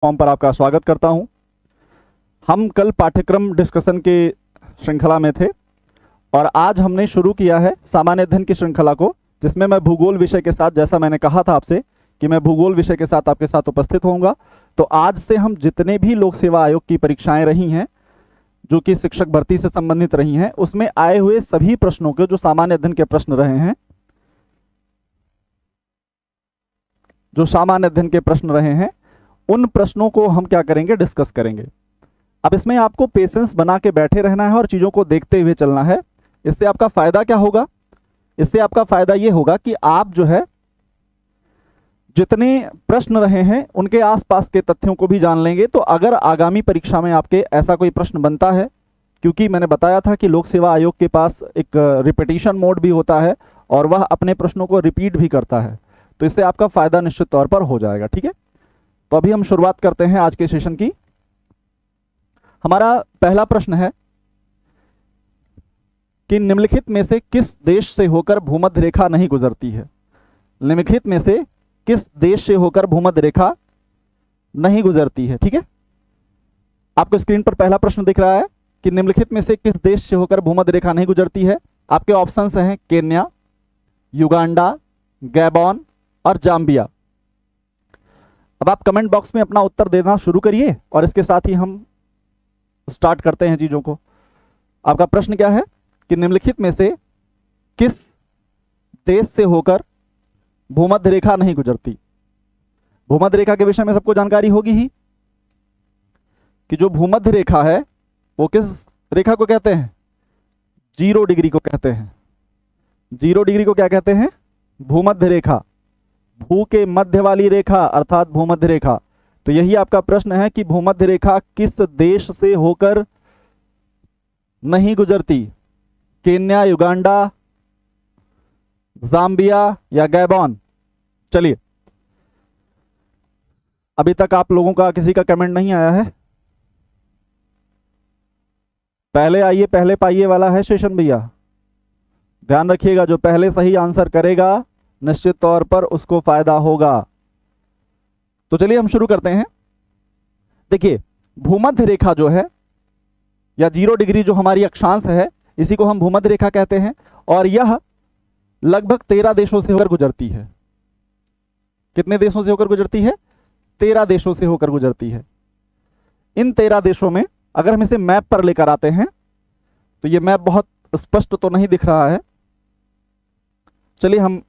Form पर आपका स्वागत करता हूं। हम कल पाठ्यक्रम डिस्कशन के श्रृंखला में थे और आज हमने शुरू किया है सामान्य अध्ययन की श्रृंखला को, जिसमें मैं भूगोल विषय के साथ, जैसा मैंने कहा था आपसे कि मैं भूगोल विषय के साथ आपके साथ उपस्थित होऊंगा। तो आज से हम जितने भी लोक सेवा आयोग की परीक्षाएं रही हैं जो कि शिक्षक भर्ती से संबंधित रही हैं, उसमें आए हुए सभी प्रश्नों के जो सामान्य अध्ययन के प्रश्न रहे हैं, उन प्रश्नों को हम क्या करेंगे, डिस्कस करेंगे। अब इसमें आपको पेशेंस बना के बैठे रहना है और चीज़ों को देखते हुए चलना है। इससे आपका फ़ायदा क्या होगा? इससे आपका फ़ायदा ये होगा कि आप जो है जितने प्रश्न रहे हैं उनके आसपास के तथ्यों को भी जान लेंगे। तो अगर आगामी परीक्षा में आपके ऐसा कोई प्रश्न बनता है, क्योंकि मैंने बताया था कि लोक सेवा आयोग के पास एक रिपीटिशन मोड भी होता है और वह अपने प्रश्नों को रिपीट भी करता है, तो इससे आपका फ़ायदा निश्चित तौर पर हो जाएगा। ठीक है, तो अभी हम शुरुआत करते हैं आज के सेशन की। हमारा पहला प्रश्न है कि निम्नलिखित में से किस देश से होकर भूमध्य रेखा नहीं गुजरती है? निम्नलिखित में से किस देश से होकर भूमध्य रेखा नहीं गुजरती है? ठीक है, आपको स्क्रीन पर पहला प्रश्न दिख रहा है कि निम्नलिखित में से किस देश से होकर भूमध्य रेखा नहीं गुजरती है। आपके ऑप्शंस हैं केन्या, युगांडा, गैबॉन और जाम्बिया। अब आप कमेंट बॉक्स में अपना उत्तर देना शुरू करिए और इसके साथ ही हम स्टार्ट करते हैं चीजों को। आपका प्रश्न क्या है कि निम्नलिखित में से किस देश से होकर भूमध्य रेखा नहीं गुजरती? भूमध्य रेखा के विषय में सबको जानकारी होगी ही कि जो भूमध्य रेखा है वो किस रेखा को कहते हैं? 0 डिग्री को कहते हैं। 0 डिग्री को क्या कहते हैं? भूमध्य रेखा, भू के मध्य वाली रेखा अर्थात भूमध्य रेखा। तो यही आपका प्रश्न है कि भूमध्य रेखा किस देश से होकर नहीं गुजरती? केन्या, युगांडा, जाम्बिया या गैबॉन? चलिए, अभी तक आप लोगों का किसी का कमेंट नहीं आया है। पहले आइए पहले पाइए वाला है सेशन भैया, ध्यान रखिएगा, जो पहले सही आंसर करेगा निश्चित तौर पर उसको फायदा होगा। तो चलिए हम शुरू करते हैं। देखिए, भूमध्य रेखा जो है या 0 डिग्री जो हमारी अक्षांश है, इसी को हम भूमध्य रेखा कहते हैं और यह लगभग 13 देशों से होकर गुजरती है। कितने देशों से होकर गुजरती है? 13 देशों से होकर गुजरती है। इन 13 देशों में अगर हम इसे मैप पर लेकर आते हैं तो ये मैप बहुत स्पष्ट तो नहीं दिख रहा है। चलिए हम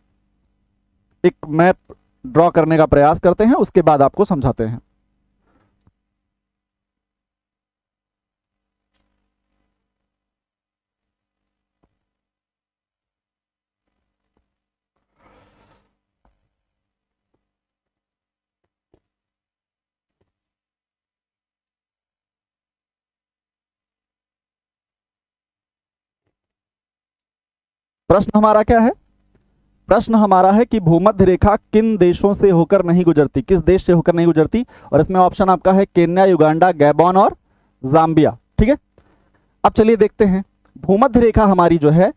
एक मैप ड्रॉ करने का प्रयास करते हैं, उसके बाद आपको समझाते हैं। प्रश्न हमारा क्या है? प्रश्न हमारा है कि भूमध्य रेखा किन देशों से होकर नहीं गुजरती, किस देश से होकर नहीं गुजरती, और इसमें ऑप्शन आपका है केन्या, युगांडा, गैबॉन और जाम्बिया। ठीक है, अब चलिए देखते हैं। भूमध्य रेखा हमारी जो है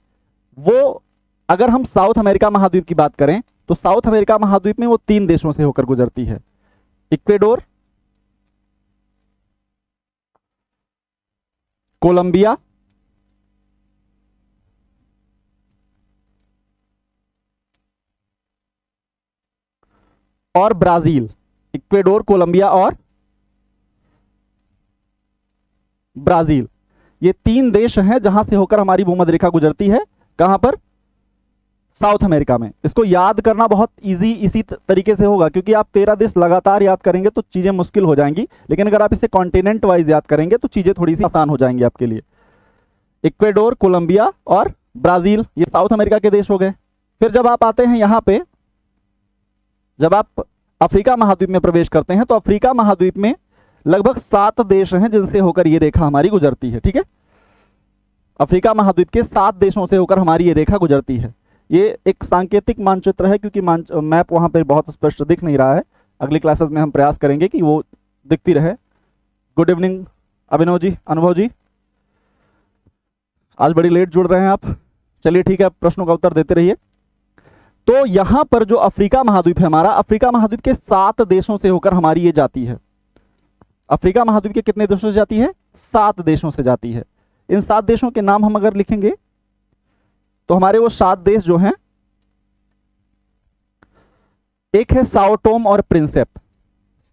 वो, अगर हम साउथ अमेरिका महाद्वीप की बात करें तो साउथ अमेरिका महाद्वीप में वो 3 देशों से होकर गुजरती है। इक्वेडोर, कोलंबिया और ब्राजील। इक्वेडोर, कोलंबिया और ब्राजील, ये 3 देश हैं जहां से होकर हमारी भूमध्य रेखा गुजरती है। कहां पर? साउथ अमेरिका में। इसको याद करना बहुत इजी इसी तरीके से होगा, क्योंकि आप 13 देश लगातार याद करेंगे तो चीजें मुश्किल हो जाएंगी, लेकिन अगर आप इसे कॉन्टिनेंट वाइज याद करेंगे तो चीजें थोड़ी सी आसान हो जाएंगी आपके लिए। इक्वेडोर, कोलंबिया और ब्राजील, ये साउथ अमेरिका के देश हो गए। फिर जब आप आते हैं यहां पे, जब आप अफ्रीका महाद्वीप में प्रवेश करते हैं तो अफ्रीका महाद्वीप में लगभग 7 देश हैं जिनसे होकर ये रेखा हमारी गुजरती है। ठीक है, अफ्रीका महाद्वीप के 7 देशों से होकर हमारी ये रेखा गुजरती है। ये एक सांकेतिक मानचित्र है क्योंकि मैप वहां पे बहुत स्पष्ट दिख नहीं रहा है। अगली क्लासेस में हम प्रयास करेंगे कि वो दिखती रहे। गुड इवनिंग अभिनव जी, अनुभव जी, आज बड़ी लेट जुड़ रहे हैं आप। चलिए ठीक है, प्रश्नों का उत्तर देते रहिए। तो यहां पर जो अफ्रीका महाद्वीप है हमारा, अफ्रीका महाद्वीप के 7 देशों से होकर हमारी ये जाती है। अफ्रीका महाद्वीप के कितने देशों से जाती है? 7 देशों से जाती है। इन 7 देशों के नाम हम अगर लिखेंगे तो हमारे वो 7 देश जो हैं, एक है साओ टोम और प्रिंसेप,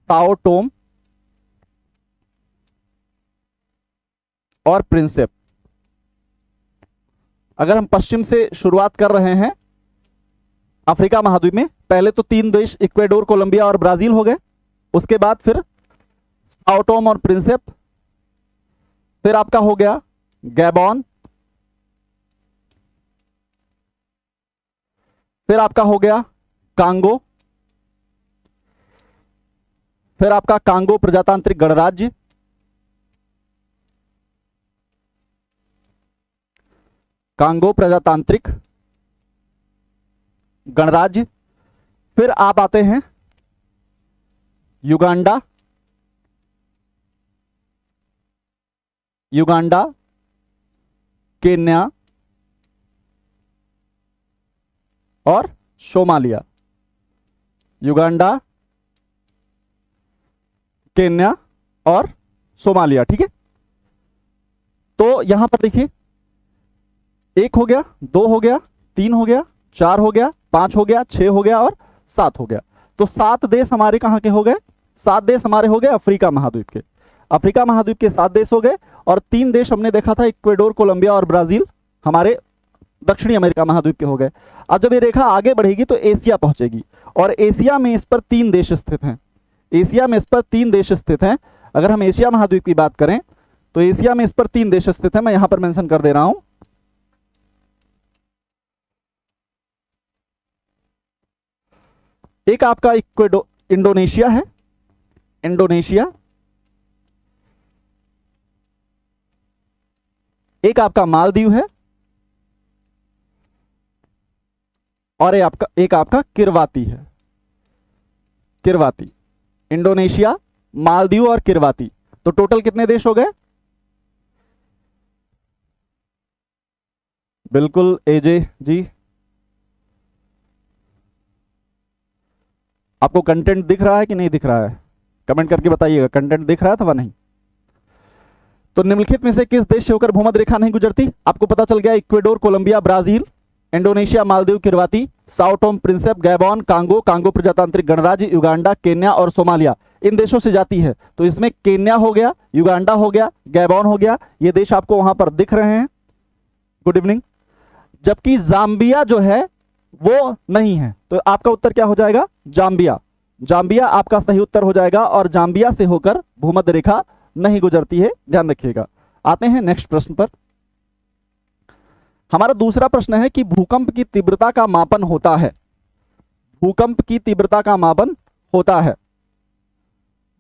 साओ टोम और प्रिंसेप। अगर हम पश्चिम से शुरुआत कर रहे हैं अफ्रीका महाद्वीप में, पहले तो 3 देश इक्वेडोर, कोलंबिया और ब्राजील हो गए, उसके बाद फिर साओ टोम और प्रिंसेप, फिर आपका हो गया गैबॉन, फिर आपका हो गया कांगो, फिर आपका कांगो प्रजातांत्रिक गणराज्य, कांगो प्रजातांत्रिक गणराज्य, फिर आप आते हैं युगांडा, युगांडा, केन्या और सोमालिया, युगांडा, केन्या और सोमालिया। ठीक है, तो यहां पर देखिए 1 हो गया, 2 हो गया, 3 हो गया, 4 हो गया, 5 हो गया, 6 हो गया और 7 हो गया। तो 7 देश हमारे कहां के हो गए? 7 देश हमारे हो गए अफ्रीका महाद्वीप के। अफ्रीका महाद्वीप के 7 देश हो गए और 3 देश हमने देखा था इक्वेडोर, कोलंबिया और ब्राजील, हमारे दक्षिणी अमेरिका महाद्वीप के हो गए। अब जब ये रेखा आगे बढ़ेगी तो एशिया पहुंचेगी और एशिया में इस पर 3 देश स्थित हैं। एशिया में इस पर 3 देश स्थित हैं। अगर हम एशिया महाद्वीप की बात करें तो एशिया में इस पर 3 देश स्थित हैं, मैं यहां पर मेंशन कर दे रहा हूं। एक आपका इंडोनेशिया है, इंडोनेशिया, एक आपका मालदीव है और एक आपका किरवाती है, किरवाती। इंडोनेशिया, मालदीव और किरवाती, तो टोटल कितने देश हो गए? बिल्कुल एजे जी, आपको कंटेंट दिख रहा है कि नहीं दिख रहा है? कमेंट करके बताइएगा, कंटेंट दिख रहा था वा नहीं? तो निम्नलिखित में से किस देश से होकर भूमध्य रेखा नहीं गुजरती? आपको पता चल गया, Ecuador, Colombia, Brazil, Indonesia, Maldives, Kiribati, Sao Tome, Principe, Gabon, Congo, Congo प्रजातांत्रिक गणराज्य, युगांडा, केन्या और सोमालिया, इन देशों से जाती है। तो इसमें केन्या हो गया, युगांडा हो गया, गैबॉन हो गया, ये देश आपको वहां पर दिख रहे हैं। Good evening. जबकि जाम्बिया जो है वो नहीं है, तो आपका उत्तर क्या हो जाएगा? जाम्बिया। जाम्बिया आपका सही उत्तर हो जाएगा और जाम्बिया से होकर भूमध्य रेखा नहीं गुजरती है, ध्यान रखिएगा। आते हैं नेक्स्ट प्रश्न पर। हमारा दूसरा प्रश्न है कि भूकंप की तीव्रता का मापन होता है। भूकंप की तीव्रता का मापन होता है।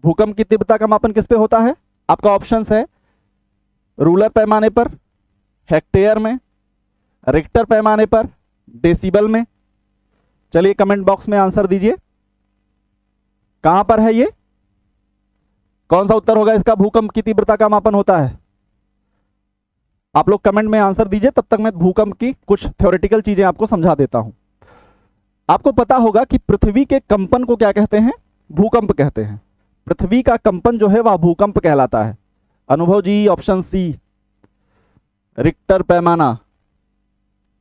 भूकंप की तीव्रता का मापन किस पे होता है? आपका ऑप्शंस है रूलर पैमाने पर, हेक्टेयर में, रिक्टर पैमाने पर, डेसिबल में। चलिए कमेंट बॉक्स में आंसर दीजिए, कहां पर है ये? कौन सा उत्तर होगा इसका? भूकंप की तीव्रता का मापन होता है। आप लोग कमेंट में आंसर दीजिए, तब तक मैं भूकंप की कुछ थ्योरेटिकल चीजें आपको समझा देता हूं। आपको पता होगा कि पृथ्वी के कंपन को क्या कहते हैं? भूकंप कहते हैं। पृथ्वी का कंपन जो है वह भूकंप कहलाता है। अनुभव जी, ऑप्शन सी, रिक्टर पैमाना।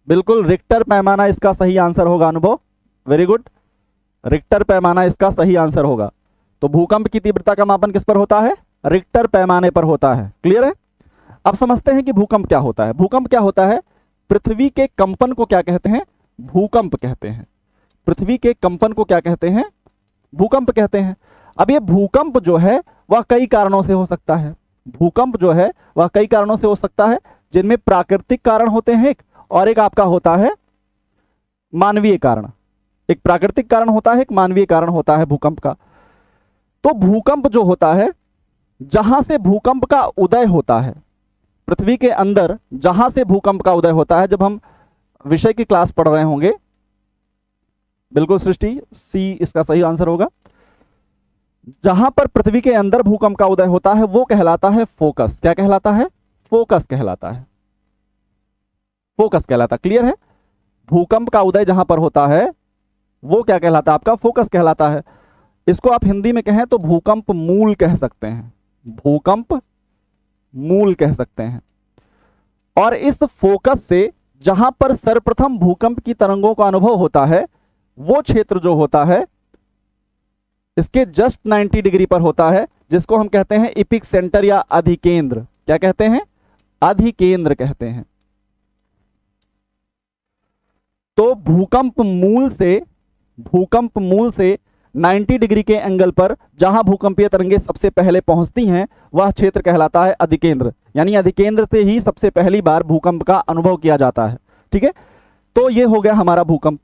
बिल्कुल, रिक्टर पैमाना इसका सही आंसर होगा। अनुभव, वेरी गुड, रिक्टर पैमाना इसका सही आंसर होगा। तो भूकंप की तीव्रता का मापन किस पर होता है? रिक्टर पैमाने पर होता है। क्लियर है? अब समझते हैं कि भूकंप क्या होता है। भूकंप क्या होता है? पृथ्वी के कंपन को क्या कहते हैं? भूकंप कहते हैं। पृथ्वी के कंपन को क्या कहते हैं? भूकंप कहते हैं। अब ये भूकंप जो है वह कई कारणों से हो सकता है। भूकंप जो है वह कई कारणों से हो सकता है, जिनमें प्राकृतिक कारण होते हैं एक, और एक आपका होता है मानवीय कारण। एक प्राकृतिक कारण होता है, एक मानवीय कारण होता है भूकंप का। तो भूकंप जो होता है, जहां से भूकंप का उदय होता है, पृथ्वी के अंदर जहां से भूकंप का उदय होता है, जब हम विषय की क्लास पढ़ रहे होंगे, बिल्कुल सृष्टि, सी इसका सही आंसर होगा। जहां पर पृथ्वी के अंदर भूकंप का उदय होता है वो कहलाता है फोकस। क्या कहलाता है? फोकस कहलाता है। फोकस कहलाता। क्लियर है? भूकंप का उदय जहां पर होता है वो क्या कहलाता है? आपका फोकस कहलाता है। इसको आप हिंदी में कहें तो भूकंप मूल कह सकते हैं। भूकंप मूल कह सकते हैं। और इस फोकस से जहां पर सर्वप्रथम भूकंप की तरंगों का अनुभव होता है वो क्षेत्र जो होता है इसके जस्ट 90 डिग्री पर होता है, जिसको हम कहते हैं इपिक सेंटर या अधिकेंद्र। क्या कहते हैं? अधिकेंद्र कहते हैं। तो भूकंप मूल से 90 डिग्री के एंगल पर जहां भूकंपीय तरंगे सबसे पहले पहुंचती हैं वह क्षेत्र कहलाता है अधिकेंद्र, यानी अधिकेंद्र से ही सबसे पहली बार भूकंप का अनुभव किया जाता है। ठीक है, तो ये हो गया हमारा भूकंप।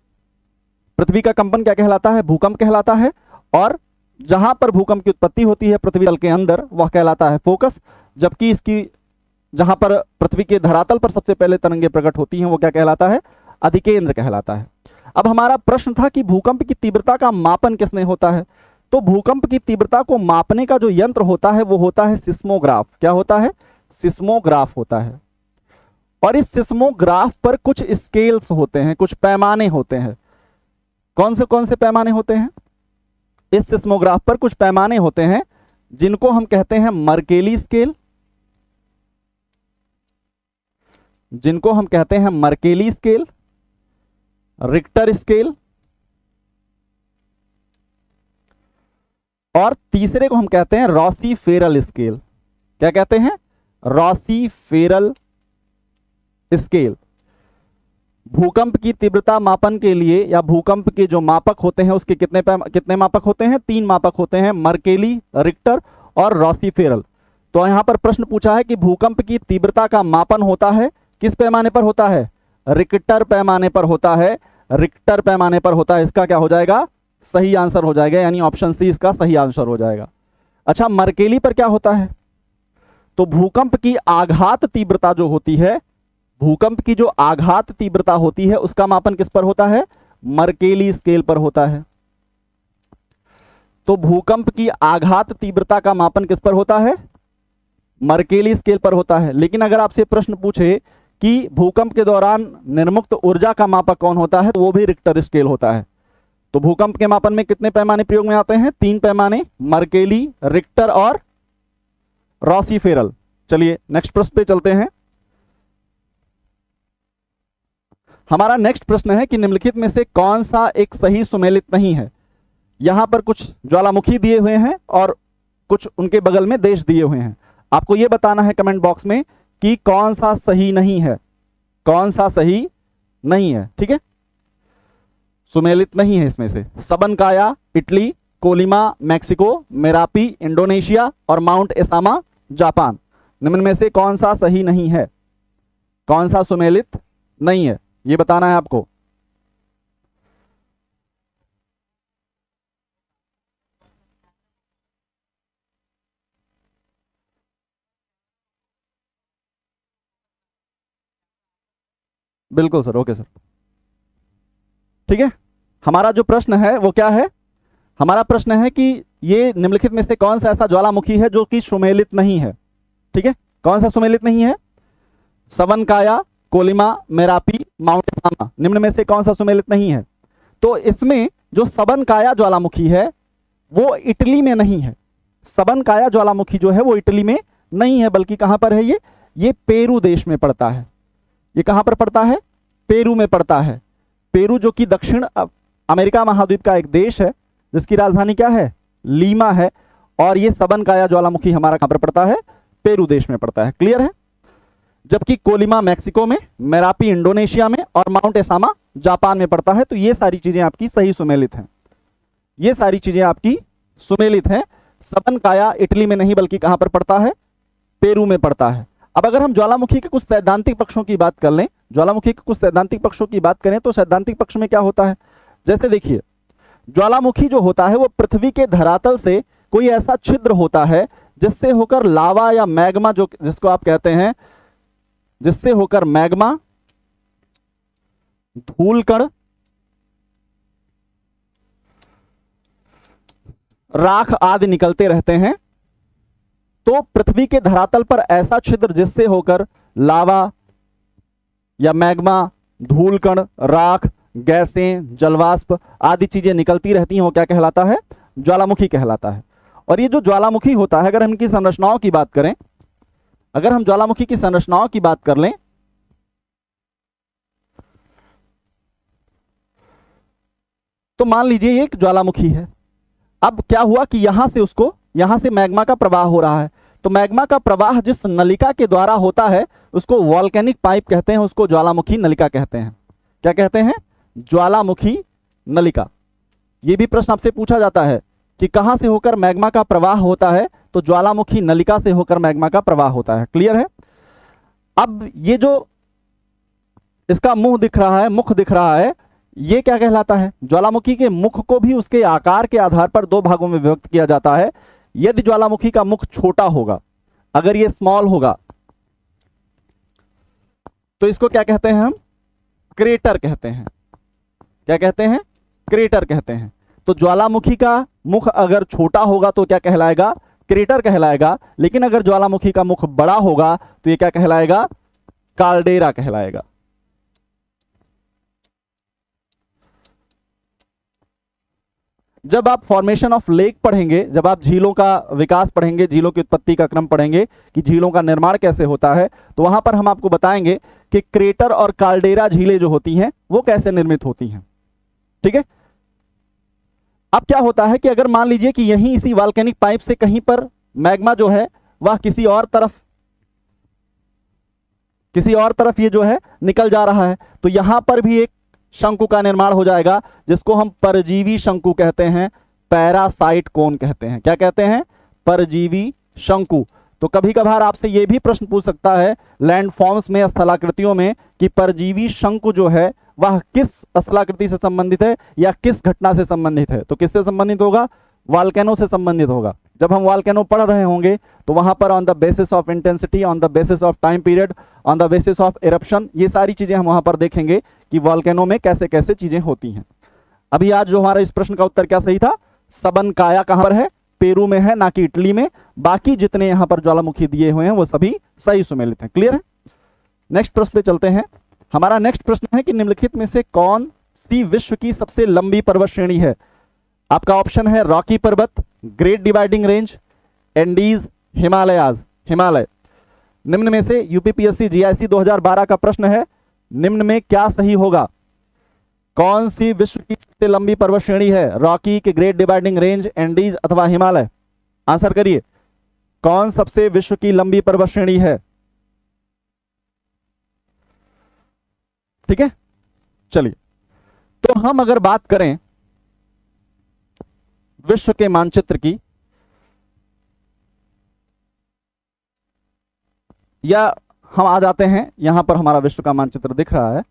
पृथ्वी का कंपन क्या कहलाता है? भूकंप कहलाता है। और जहां पर भूकंप की उत्पत्ति होती है पृथ्वी तल के अंदर वह कहलाता है फोकस, जबकि इसकी जहां पर पृथ्वी के धरातल पर सबसे पहले तरंगे प्रकट होती हैं वो क्या कहलाता है? अधिकेंद्र कहलाता है। अब हमारा प्रश्न था कि भूकंप की तीव्रता का मापन किसमें होता है? तो भूकंप की तीव्रता को मापने का जो यंत्र होता है वो होता है सिस्मोग्राफ। क्या होता है? सिस्मोग्राफ होता है। और इस सिस्मोग्राफ पर कुछ स्केल्स होते हैं, कुछ पैमाने होते हैं। कौन से पैमाने होते हैं? इस सिस्मोग्राफ पर कुछ पैमाने होते हैं जिनको हम कहते हैं मर्केली स्केल, रिक्टर स्केल, और तीसरे को हम कहते हैं रॉसी-फेरल स्केल। क्या कहते हैं? Rossi-Feral scale. भूकंप की तीव्रता मापन के लिए या भूकंप के जो मापक होते हैं उसके कितने मापक होते हैं? 3 मापक होते हैं, मर्केली, रिक्टर और रॉसी-फेरल। तो यहां पर प्रश्न पूछा है कि भूकंप की तीव्रता का मापन होता है किस पैमाने पर होता है? रिक्टर पैमाने पर होता है। रिक्टर पैमाने पर होता है। इसका क्या हो जाएगा? सही आंसर हो जाएगा, यानी ऑप्शन सी इसका सही आंसर हो जाएगा। अच्छा, मर्केली पर क्या होता है? तो भूकंप की आघात तीव्रता जो होती है, भूकंप की जो आघात तीव्रता होती है उसका मापन किस पर होता है? मर्केली स्केल पर होता है। तो भूकंप की आघात तीव्रता का मापन किस पर होता है? मर्केली स्केल पर होता है। लेकिन अगर आपसे प्रश्न पूछे कि भूकंप के दौरान निर्मुक्त ऊर्जा का मापक कौन होता है, तो वो भी रिक्टर स्केल होता है। तो भूकंप के मापन में कितने पैमाने प्रयोग में आते हैं? 3 पैमाने, मर्केली, रिक्टर और रॉसी-फेरल। चलिए नेक्स्ट प्रश्न पे चलते हैं। हमारा नेक्स्ट प्रश्न है कि निम्नलिखित में से कौन सा एक सही सुमेलित नहीं है? यहां पर कुछ ज्वालामुखी दिए हुए हैं और कुछ उनके बगल में देश दिए हुए हैं। आपको यह बताना है कमेंट बॉक्स में कि कौन सा सही नहीं है, कौन सा सही नहीं है। ठीक है, सुमेलित नहीं है इसमें से Sabancaya Italy, Colima Mexico, Merapi Indonesia और माउंट एसामा जापान। निम्न में से कौन सा सही नहीं है, कौन सा सुमेलित नहीं है, ये बताना है आपको। बिल्कुल सर, ओके सर। ठीक है, हमारा जो प्रश्न है वो क्या है? हमारा प्रश्न है कि ये निम्नलिखित में से कौन सा ऐसा ज्वालामुखी है जो कि सुमेलित नहीं है। ठीक है, कौन सा सुमेलित नहीं है? सबनकाया, कोलिमा, मेरापी, माउंट एसामा, निम्न में से कौन सा सुमेलित नहीं है? तो इसमें जो सबनकाया ज्वालामुखी है वो इटली में नहीं है। सबनकाया ज्वालामुखी जो है वो इटली में नहीं है, बल्कि कहां पर है? ये पेरू देश में पड़ता है। ये कहां पर पड़ता है? पेरू में पड़ता है। पेरू जो कि दक्षिण अमेरिका महाद्वीप का एक देश है जिसकी राजधानी क्या है? लीमा है। और ये सबनकाया ज्वालामुखी हमारा कहां पर पड़ता है? पेरू देश में पड़ता है। क्लियर है? जबकि कोलिमा मैक्सिको में, मेरापी इंडोनेशिया में और माउंट एसामा जापान में पड़ता है। तो ये सारी चीजें आपकी सही सुमेलित हैं, ये सारी चीजें आपकी सुमेलित हैं। सबनकाया इटली में नहीं बल्कि कहां पर पड़ता है? पेरू में पड़ता है। अब अगर हम ज्वालामुखी के कुछ सैद्धांतिक पक्षों की बात कर लें, ज्वालामुखी के कुछ सैद्धांतिक पक्षों की बात करें तो सैद्धांतिक पक्ष में क्या होता है? जैसे देखिए, ज्वालामुखी जो होता है वो पृथ्वी के धरातल से कोई ऐसा छिद्र होता है जिससे होकर लावा या मैग्मा, जो जिसको आप कहते हैं, जिससे होकर मैग्मा, धूल कण, राख आदि निकलते रहते हैं। तो पृथ्वी के धरातल पर ऐसा छिद्र जिससे होकर लावा या मैग्मा, धूल कण, राख, गैसें, जलवाष्प आदि चीजें निकलती रहती हैं, वो क्या कहलाता है? ज्वालामुखी कहलाता है। और ये जो ज्वालामुखी होता है, अगर हम इनकी संरचनाओं की बात करें, अगर हम ज्वालामुखी की संरचनाओं की बात कर लें, तो मान लीजिए ये एक ज्वालामुखी है। अब क्या हुआ कि यहां से मैग्मा का प्रवाह हो रहा है, तो मैग्मा का प्रवाह जिस नलिका के द्वारा होता है उसको वॉल्केनिक पाइप कहते हैं, उसको ज्वालामुखी नलिका कहते हैं। क्या कहते हैं? ज्वालामुखी नलिका। यह भी प्रश्न आपसे पूछा जाता है कि कहां से होकर मैग्मा का प्रवाह होता है, तो ज्वालामुखी नलिका से होकर मैग्मा का प्रवाह होता है। क्लियर है? अब ये जो इसका मुंह दिख रहा है, मुख दिख रहा है, ये क्या कहलाता है? ज्वालामुखी के मुख को भी उसके आकार के आधार पर दो भागों में विभक्त किया जाता है। यदि ज्वालामुखी का मुख छोटा होगा, अगर ये स्मॉल होगा, तो इसको क्या कहते हैं हम? क्रेटर कहते हैं। क्या कहते हैं? क्रेटर कहते हैं। तो ज्वालामुखी का मुख अगर छोटा होगा तो क्या कहलाएगा? क्रेटर कहलाएगा। लेकिन अगर ज्वालामुखी का मुख बड़ा होगा तो ये क्या कहलाएगा? काल्डेरा कहलाएगा। जब आप फॉर्मेशन ऑफ लेक पढ़ेंगे, जब आप झीलों का विकास पढ़ेंगे, झीलों की उत्पत्ति का क्रम पढ़ेंगे कि झीलों का निर्माण कैसे होता है, तो वहां पर हम आपको बताएंगे कि क्रेटर और काल्डेरा झीलें जो होती हैं वो कैसे निर्मित होती हैं। ठीक है? अब क्या होता है कि अगर मान लीजिए कि यहीं इसी वॉल्केनिक पाइप से कहीं पर मैग्मा जो है वह किसी और तरफ ये जो है निकल जा रहा है, तो यहां पर भी एक शंकु का निर्माण हो जाएगा, जिसको हम परजीवी शंकु कहते हैं, पैरासाइट कोन कहते हैं। क्या कहते हैं? परजीवी शंकु। तो कभी कभार आपसे यह भी प्रश्न पूछ सकता है लैंडफॉर्म्स में, स्थलाकृतियों में, कि परजीवी शंकु जो है वह किस स्थलाकृति से संबंधित है या किस घटना से संबंधित है। तो किससे संबंधित होगा? वॉल्केनो से संबंधित होगा। जब हम वॉल्केनो पढ़ रहे होंगे तो वहां पर on the basis of intensity, on the basis of time period, on the basis of eruption, ये सारी चीजें हम वहां पर देखेंगे कि वॉल्केनो में कैसे कैसे चीजें होती हैं। अभी आज जो हमारा इस प्रश्न का उत्तर क्या सही था? सबनकाया कहां पर है? पेरू में है, ना कि इटली में। बाकी जितने यहां पर ज्वालामुखी दिए हुए हैं वो सभी सही सुमेलित हैं। क्लियर है? नेक्स्ट प्रश्न पे चलते हैं। हमारा नेक्स्ट प्रश्न है कि निम्नलिखित में से कौन सी विश्व की सबसे लंबी पर्वत श्रेणी है? आपका ऑप्शन है रॉकी पर्वत, great dividing range, Andes, Himalayas. Himalaya. निम्न में से यूपीपीएससी जीआईसी 2012 का प्रश्न है, निम्न में क्या सही होगा? कौन सी विश्व की सबसे लंबी पर्वत श्रेणी है? रॉकी, के ग्रेट डिवाइडिंग रेंज, एंडीज अथवा हिमालय? आंसर करिए। कौन सबसे विश्व की लंबी पर्वत श्रेणी है? ठीक है, चलिए। तो हम अगर बात करें विश्व के मानचित्र की, या हम आ जाते हैं, यहां पर हमारा विश्व का मानचित्र दिख रहा है।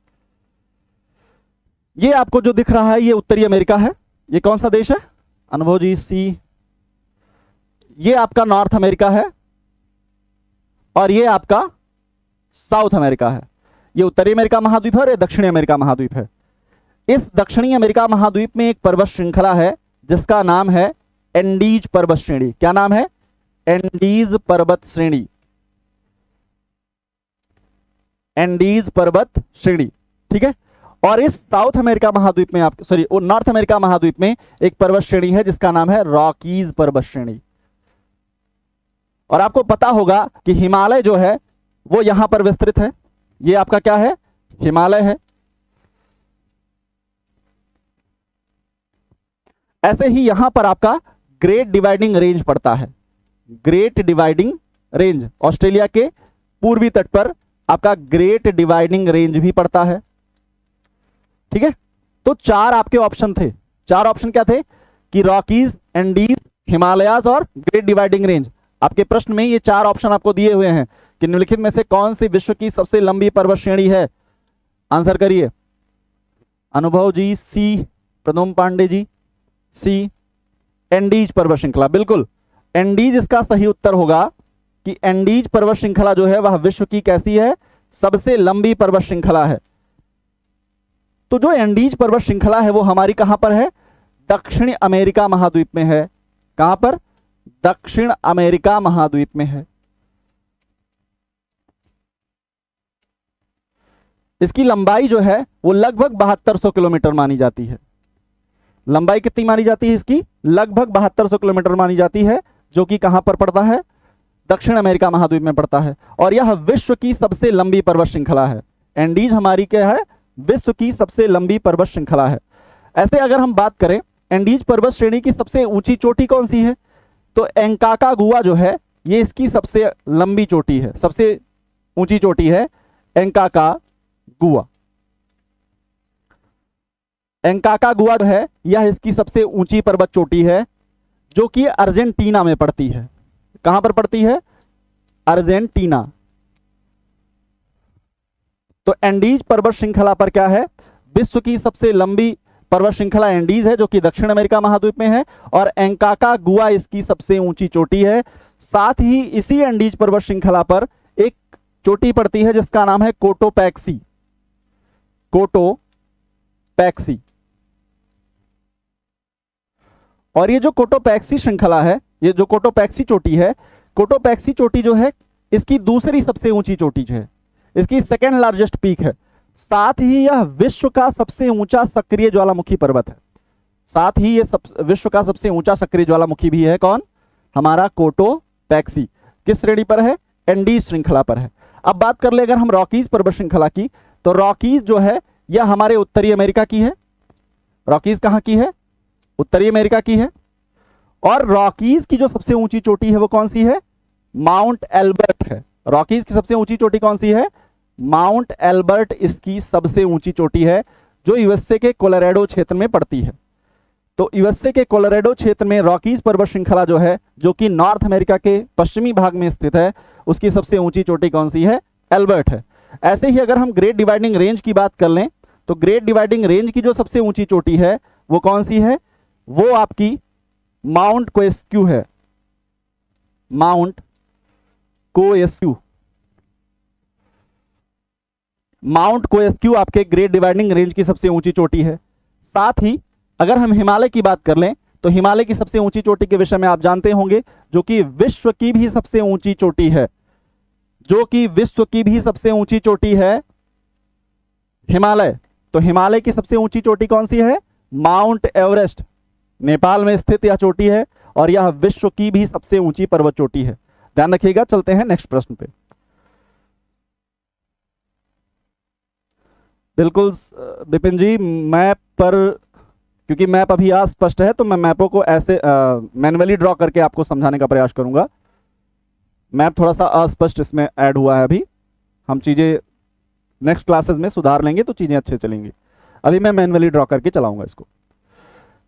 ये आपको जो दिख रहा है ये उत्तरी अमेरिका है। ये कौन सा देश है? अनुभव जी सी। ये आपका नॉर्थ अमेरिका है और ये आपका साउथ अमेरिका है। ये उत्तरी अमेरिका महाद्वीप है और ये दक्षिणी अमेरिका महाद्वीप है। इस दक्षिणी अमेरिका महाद्वीप में एक पर्वत श्रृंखला है जिसका नाम है एंडीज पर्वत श्रेणी। क्या नाम है? एंडीज पर्वत श्रेणी। एंडीज पर्वत श्रेणी। ठीक है। और इस साउथ अमेरिका महाद्वीप में नॉर्थ अमेरिका महाद्वीप में एक पर्वत श्रेणी है जिसका नाम है रॉकीज पर्वत श्रेणी। और आपको पता होगा कि हिमालय जो है वो यहां पर विस्तृत है। ये आपका क्या है? हिमालय है। ऐसे ही यहां पर आपका ग्रेट डिवाइडिंग रेंज पड़ता है। ग्रेट डिवाइडिंग रेंज, ऑस्ट्रेलिया के पूर्वी तट पर आपका ग्रेट डिवाइडिंग रेंज भी पड़ता है। ठीक है। तो चार आपके ऑप्शन थे। चार ऑप्शन क्या थे? कि रॉकीज, एंडीज, हिमालयाज और ग्रेट डिवाइडिंग रेंज। आपके प्रश्न में ये चार ऑप्शन आपको दिए हुए हैं कि निम्नलिखित में से कौन सी विश्व की सबसे लंबी पर्वत श्रेणी है? आंसर करिए। अनुभव जी सी, प्रदोम पांडे जी सी, एंडीज पर्वत श्रृंखला। बिल्कुल, एंडीज इसका सही उत्तर होगा कि एंडीज पर्वत श्रृंखला जो है वह विश्व की कैसी है? सबसे लंबी पर्वत श्रृंखला है। तो जो एंडीज पर्वत श्रृंखला है वो हमारी कहां पर है? दक्षिण अमेरिका महाद्वीप में है। कहां पर? दक्षिण अमेरिका महाद्वीप में है। इसकी लंबाई जो है वो लगभग 7200 किलोमीटर मानी जाती है। लंबाई कितनी मानी जाती है इसकी? लगभग 7200 किलोमीटर मानी जाती है, जो कि कहां पर पड़ता है, दक्षिण अमेरिका महाद्वीप में पड़ता है। और यह विश्व की सबसे लंबी पर्वत श्रृंखला है। एंडीज हमारी क्या है, विश्व की सबसे लंबी पर्वत श्रृंखला है। ऐसे अगर हम बात करें एंडीज पर्वत श्रेणी की सबसे ऊंची चोटी कौन सी है, तो एंकाकागुआ जो है ये इसकी सबसे लंबी चोटी है, सबसे ऊंची चोटी है एंकाकागुआ। एंकाकागुआ जो है यह इसकी सबसे ऊंची पर्वत चोटी है, जो कि अर्जेंटीना में पड़ती है। कहां पर पड़ती है, अर्जेंटीना। तो एंडीज पर्वत श्रृंखला पर क्या है, विश्व की सबसे लंबी पर्वत श्रृंखला एंडीज है, जो कि दक्षिण अमेरिका महाद्वीप में है, और एंकाकागुआ इसकी सबसे ऊंची चोटी है। साथ ही इसी एंडीज पर्वत श्रृंखला पर एक चोटी पड़ती है जिसका नाम है कोटोपैक्सी। कोटोपैक्सी। और ये जो कोटोपैक्सी श्रृंखला है, ये जो कोटोपैक्सी चोटी है, कोटोपैक्सी चोटी जो है इसकी दूसरी सबसे ऊंची चोटी जो है, इसकी सेकेंड लार्जेस्ट पीक है। साथ ही यह विश्व का सबसे ऊंचा सक्रिय ज्वालामुखी पर्वत है। साथ ही ये विश्व का सबसे ऊंचा सक्रिय ज्वालामुखी भी है। कौन, हमारा कोटोपैक्सी। किस श्रेणी पर है, एंडीज श्रृंखला पर है। अब बात कर ले अगर हम रॉकीज पर्वत श्रृंखला की, तो रॉकीज जो है यह हमारे उत्तरी अमेरिका की है। रॉकीज कहां की है, उत्तरी अमेरिका की है। और रॉकीज की जो सबसे ऊंची चोटी है वो कौन सी है, माउंट एल्बर्ट है। रॉकीज की सबसे ऊंची चोटी कौन सी है, माउंट एल्बर्ट इसकी सबसे ऊंची चोटी है, जो यूएसए के कोलोराडो क्षेत्र में पड़ती है। तो यूएसए के कोलोराडो क्षेत्र में रॉकीज पर्वत श्रृंखला जो है, जो कि नॉर्थ अमेरिका के पश्चिमी भाग में स्थित है, उसकी सबसे ऊंची चोटी कौन सी है, एल्बर्ट है। ऐसे ही अगर हम ग्रेट डिवाइडिंग रेंज की बात कर लें, तो ग्रेट डिवाइडिंग रेंज की जो सबसे ऊंची चोटी है वो कौन सी है, वो आपकी माउंट कोएस्क्यू है। माउंट कोएस्क्यू। माउंट कोएस्क्यू आपके ग्रेट डिवाइडिंग रेंज की सबसे ऊंची चोटी है। साथ ही अगर हम हिमालय की बात कर लें, तो हिमालय की सबसे ऊंची चोटी के विषय में आप जानते होंगे, जो कि विश्व की भी सबसे ऊंची चोटी है, जो कि विश्व की भी सबसे ऊंची चोटी है हिमालय। तो हिमालय की सबसे ऊंची चोटी कौन सी है, माउंट एवरेस्ट। नेपाल में स्थित यह चोटी है और यह विश्व की भी सबसे ऊंची पर्वत चोटी है। ध्यान रखिएगा। चलते हैं नेक्स्ट प्रश्न पे। बिल्कुल विपिन जी, मैप पर, क्योंकि मैप अभी अस्पष्ट है तो मैं मैपों को ऐसे मैन्युअली ड्रॉ करके आपको समझाने का प्रयास करूंगा। मैप थोड़ा सा अस्पष्ट इसमें ऐड हुआ है। अभी हम चीजें नेक्स्ट क्लासेस में सुधार लेंगे तो चीजें अच्छे चलेंगी। अभी मैं मैन्युअली ड्रॉ करके चलाऊंगा इसको।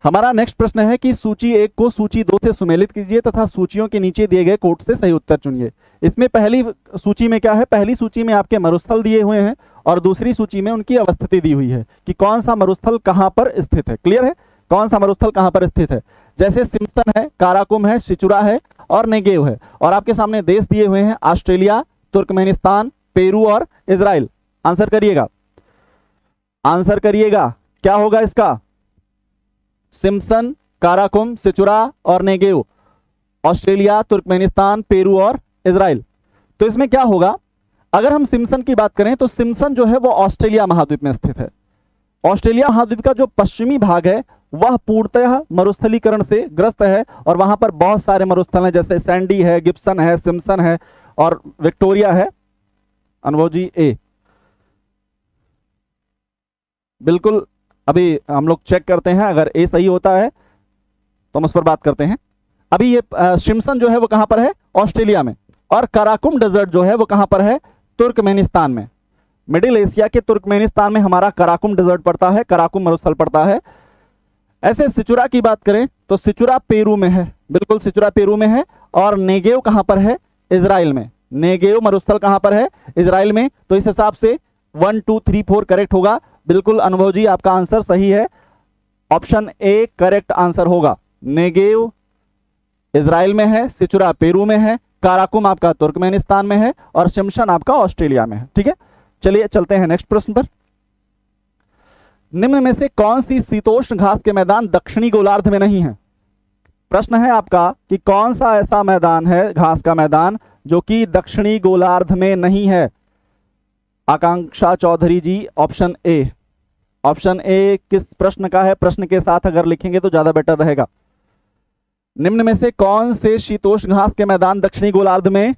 हमारा नेक्स्ट प्रश्न है कि सूची 1 को सूची 2 से सुमेलित कीजिए तथा सूचियों के नीचे दिए गए कोट से सही उत्तर चुनिए। इसमें पहली सूची में क्या है, पहली सूची में आपके मरुस्थल दिए हुए हैं और दूसरी सूची में उनकी अवस्थिति दी हुई है कि कौन सा मरुस्थल कहां पर स्थित है। क्लियर है, कौन सा मरुस्थल कहां पर स्थित है। जैसे सिम्पसन है, काराकुम है, सिचुरा है और नेगेव है। और आपके सामने देश दिए हुए हैं ऑस्ट्रेलिया, तुर्कमेनिस्तान, पेरू और इजराइल। आंसर करिएगा, आंसर करिएगा, क्या होगा इसका, सिम्पसन, काराकुम, सिचुरा और नेगेव, ऑस्ट्रेलिया, तुर्कमेनिस्तान, पेरू और इजराइल। तो इसमें क्या होगा, अगर हम सिम्पसन की बात करें तो सिम्पसन जो है वो ऑस्ट्रेलिया महाद्वीप में स्थित है। ऑस्ट्रेलिया महाद्वीप का जो पश्चिमी भाग है वह पूर्णतः मरुस्थलीकरण से ग्रस्त है और वहां पर बहुत सारे मरुस्थल हैं, जैसे सैंडी है, गिब्सन है, सिम्पसन है और विक्टोरिया है। अनुभव जी ए, बिल्कुल अभी हम लोग चेक करते हैं, अगर ए सही होता है तो हम उस पर बात करते हैं। अभी ये सिम्पसन जो है वो कहां पर है, ऑस्ट्रेलिया में, और कराकुम डेजर्ट जो है वो कहां पर है, तुर्कमेनिस्तान में। मिडिल एशिया के तुर्कमेनिस्तान में हमारा कराकुम डेजर्ट पड़ता है, कराकुम मरुस्थल पड़ता है। ऐसे सिचुरा की बात करें तो सिचुरा पेरू में है, बिल्कुल सिचुरा पेरू में है। और नेगेव कहां पर है, इजराइल में। नेगेव मरुस्थल कहां पर है, इजराइल में। तो इस हिसाब से 1 2 3 4 करेक्ट होगा। बिल्कुल अनुभव जी, आपका आंसर सही है, ऑप्शन ए करेक्ट आंसर होगा। नेगेव इजराइल में है, सिचुरा पेरू में है, काराकुम आपका तुर्कमेनिस्तान में है और सिम्पसन आपका ऑस्ट्रेलिया में है। ठीक है, चलिए चलते हैं नेक्स्ट प्रश्न पर। निम्न में से कौन सी शीतोष्ण घास के मैदान दक्षिणी गोलार्ध में नहीं है। प्रश्न है आपका कि कौन सा ऐसा मैदान है, घास का मैदान, जो कि दक्षिणी गोलार्ध में नहीं है। आकांक्षा चौधरी जी, ऑप्शन ए। ऑप्शन ए किस प्रश्न का है, प्रश्न के साथ अगर लिखेंगे तो ज्यादा बेटर रहेगा। निम्न में से कौन से शीतोष्ण घास के मैदान दक्षिणी गोलार्ध में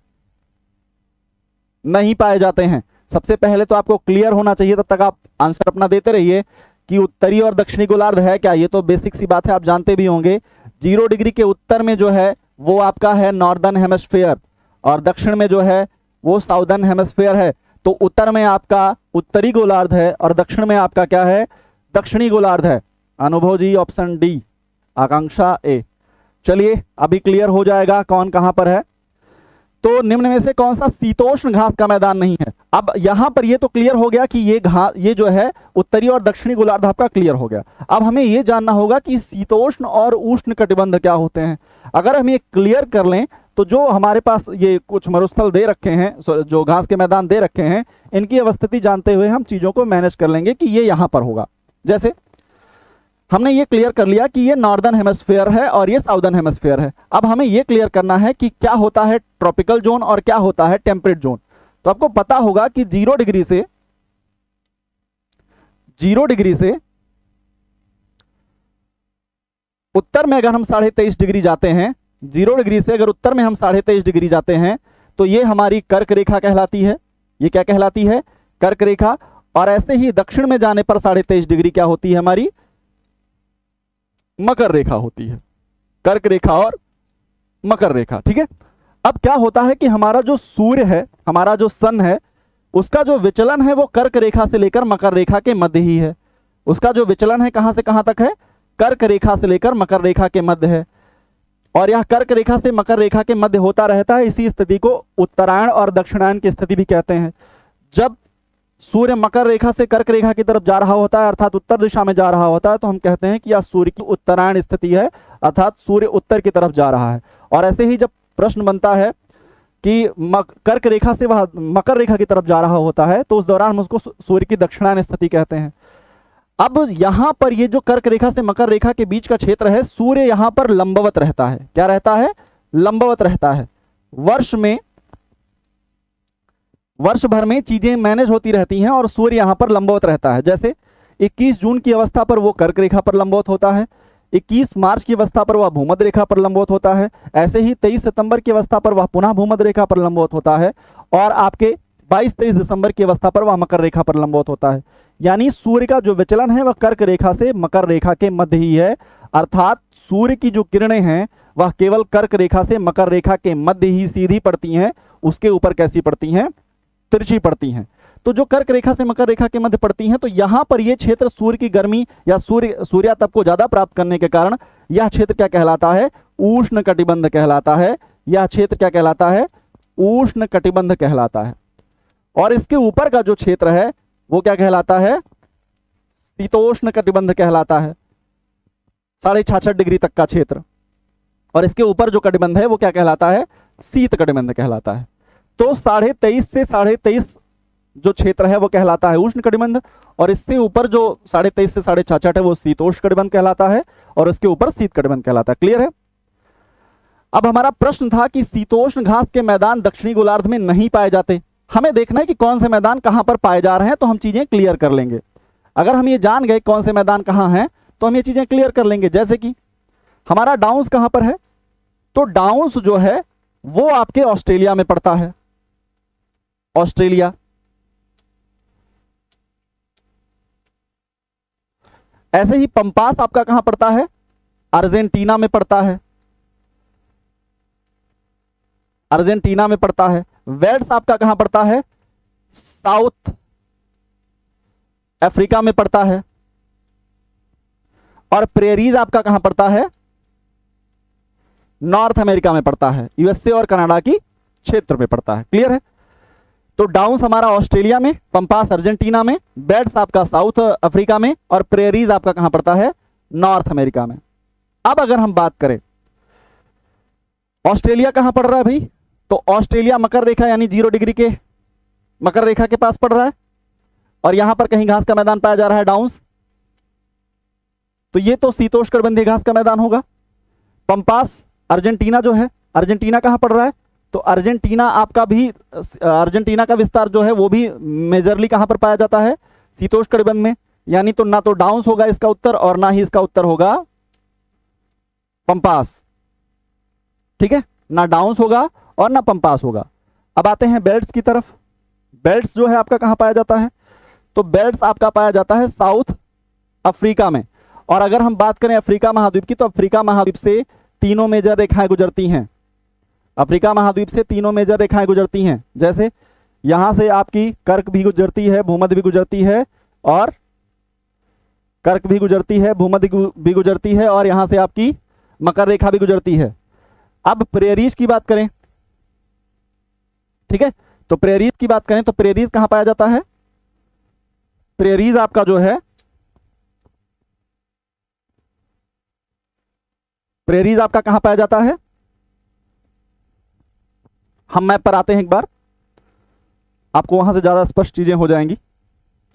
नहीं पाए जाते हैं? सबसे पहले तो आपको क्लियर होना चाहिए, तब तक आप आंसर अपना देते रहिए कि उत्तरी और दक्षिणी गोलार्ध है क्या। ये तो बेसिक सी बात है, आप जानते भी होंगे। 0 डिग्री के उत्तर में जो है वो आपका है नॉर्दर्न हेमिस्फीयर, और दक्षिण में जो है वो साउदर्न हेमिस्फीयर है। तो उत्तर में आपका उत्तरी गोलार्ध है और दक्षिण में आपका क्या है, दक्षिणी गोलार्ध है। अनुभव जी ऑप्शन डी, आकांक्षा ए। चलिए अभी क्लियर हो जाएगा कौन कहां पर है। तो निम्न में से कौन सा शीतोष्ण घास का मैदान नहीं है? अब यहां पर ये तो क्लियर हो गया कि ये जो है उत्तरी और दक्षिणी गोलार्ध आपका क्लियर हो गया। अब हमें ये जानना होगा कि शीतोष्ण और उष्ण कटिबंध क्या होते हैं। अगर हम ये क्लियर कर लें तो जो हमारे पास ये कुछ मरुस्थल दे रखे हैं, जो घास के मैदान दे रखे हैं, इनकी अवस्थिति जानते हुए हम चीजों को मैनेज कर लेंगे कि ये यहां पर होगा। जैसे हमने ये क्लियर कर लिया कि ये नॉर्दर्न हेमिस्फीयर है और ये साउदर्न हेमिस्फीयर है। अब हमें ये क्लियर करना है कि क्या होता है ट्रॉपिकल जोन और क्या होता है टेम्परेट जोन। तो आपको पता होगा कि 0 डिग्री से उत्तर में अगर हम 23.5 डिग्री जाते हैं, 0 डिग्री से अगर उत्तर में हम 23.5 डिग्री जाते हैं तो ये हमारी कर्क रेखा कहलाती है। ये क्या कहलाती है, कर्क रेखा। और ऐसे ही दक्षिण में जाने पर 23.5 डिग्री क्या होती है हमारी, मकर रेखा होती है। कर्क रेखा और मकर रेखा, ठीक है। अब क्या होता है कि हमारा जो सूर्य है, हमारा जो सन है, उसका जो विचलन है वो कर्क रेखा से लेकर मकर रेखा के मध्य ही है। उसका जो विचलन है कहां से कहां तक है, कर्क रेखा से लेकर मकर रेखा के मध्य है। और यह कर्क रेखा से मकर रेखा के मध्य होता रहता है। इसी स्थिति को उत्तरायण और दक्षिणायन की स्थिति भी कहते हैं। जब सूर्य मकर रेखा से कर्क रेखा की तरफ जा रहा होता है, अर्थात उत्तर दिशा में जा रहा होता है, तो हम कहते हैं कि यह सूर्य की उत्तरायण स्थिति है, अर्थात सूर्य उत्तर की तरफ जा रहा है। और ऐसे ही जब प्रश्न बनता है कि कर्क रेखा से वह मकर रेखा की तरफ जा रहा होता है, तो उस दौरान हम उसको सूर्य की दक्षिणायन स्थिति कहते हैं। अब यहां पर ये जो कर्क रेखा से मकर रेखा के बीच का क्षेत्र है, सूर्य यहां पर लंबवत रहता है। क्या रहता है, लंबवत रहता है। वर्ष भर में चीजें मैनेज होती रहती हैं और सूर्य यहां पर लंबवत रहता है। जैसे 21 जून की अवस्था पर वो कर्क रेखा पर लंबवत होता है, 21 मार्च की अवस्था पर वह भूमध्य रेखा पर लंबवत होता है, ऐसे ही 23 सितंबर की अवस्था पर वह पुनः भूमध्य रेखा पर लंबवत होता है, और आपके 22-23 दिसंबर की अवस्था पर वह मकर रेखा पर लंबवत होता है। यानी सूर्य का जो विचलन है वह कर्क रेखा से मकर रेखा के मध्य ही है, अर्थात सूर्य की जो किरणें हैं वह केवल कर्क रेखा से मकर रेखा के मध्य ही सीधी पड़ती हैं, उसके ऊपर कैसी पड़ती हैं, तिरछी पड़ती हैं। तो जो कर्क रेखा से मकर रेखा के मध्य पड़ती हैं, तो यहां पर यह क्षेत्र सूर्य की गर्मी या सूर्यातप को ज्यादा प्राप्त करने के कारण यह क्षेत्र क्या कहलाता है, उष्ण कटिबंध कहलाता है। यह क्षेत्र क्या कहलाता है, उष्ण कटिबंध कहलाता है। और इसके ऊपर का जो क्षेत्र है वो क्या कहलाता है, शीतोष्ण कटिबंध कहलाता है, 66.5 डिग्री तक का क्षेत्र। और इसके ऊपर जो कटिबंध है वो क्या कहलाता है, शीत कटिबंध कहलाता है। तो 23.5 से 23.5 जो क्षेत्र है वो कहलाता है उष्ण कटिबंध, और इससे ऊपर जो 23.5 से 66.5 है वो शीतोष्ण कटिबंध कहलाता है, और उसके ऊपर शीत कटिबंध कहलाता है। क्लियर है। अब हमारा प्रश्न था कि शीतोष्ण घास के मैदान दक्षिणी गोलार्ध में नहीं पाए जाते। हमें देखना है कि कौन से मैदान कहां पर पाए जा रहे हैं, तो हम चीजें क्लियर कर लेंगे। अगर हम ये जान गए कौन से मैदान कहां हैं तो हम ये चीजें क्लियर कर लेंगे। जैसे कि हमारा डाउन्स कहां पर है, तो डाउन्स जो है वो आपके ऑस्ट्रेलिया में पड़ता है, ऑस्ट्रेलिया। ऐसे ही पंपास आपका कहां पड़ता है, अर्जेंटीना में पड़ता है, अर्जेंटीना में पड़ता है। वेल्स आपका कहां पड़ता है, साउथ अफ्रीका में पड़ता है। और प्रेरीज आपका कहां पड़ता है, नॉर्थ अमेरिका में पड़ता है, यूएसए और कनाडा की क्षेत्र में पड़ता है। क्लियर है। तो डाउन्स हमारा ऑस्ट्रेलिया में, पंपास अर्जेंटीना में, बेड्स आपका साउथ अफ्रीका में, और प्रेरीज आपका कहां पड़ता है, नॉर्थ अमेरिका में। अब अगर हम बात करें ऑस्ट्रेलिया कहां पड़ रहा है भाई, तो ऑस्ट्रेलिया मकर रेखा यानी 0 डिग्री के मकर रेखा के पास पड़ रहा है, और यहां पर कहीं घास का मैदान पाया जा रहा है, डाउन्स। तो ये तो शीतोष्णकटिबंधीय घास का मैदान होगा। पंपास अर्जेंटीना जो है, अर्जेंटीना कहां पड़ रहा है, तो अर्जेंटीना आपका भी, अर्जेंटीना का विस्तार जो है वो भी मेजरली कहां पर पाया जाता है, शीतोष्णकटिबंध में। यानी तो ना तो डाउन्स होगा इसका उत्तर और ना ही इसका उत्तर होगा पंपास। ठीक है, ना डाउन्स होगा और ना पंपास होगा। अब आते हैं बेल्ट्स की तरफ। बेल्ट्स जो है आपका कहाँ पाया जाता है? तो बेल्ट्स आपका पाया जाता है साउथ अफ्रीका में। और अगर हम बात करें अफ्रीका महाद्वीप की, तो अफ्रीका महाद्वीप से तीनों मेजर रेखाएं गुजरती हैं। अफ्रीका महाद्वीप से तीनों मेजर रेखाएं गुजरती हैं, जैसे यहां से आपकी कर्क भी गुजरती है, भूमध्य भी गुजरती है, और कर्क भी गुजरती है, भूमध्य भी गुजरती है, और यहां से आपकी मकर रेखा भी गुजरती है। अब प्रेरीज की बात करें, ठीक है, तो प्रेरीज की बात करें तो प्रेरीज कहां पाया जाता है? प्रेरीज आपका जो है, प्रेरीज आपका कहां पाया जाता है? हम मैप पर आते हैं एक बार, आपको वहां से ज्यादा स्पष्ट चीजें हो जाएंगी।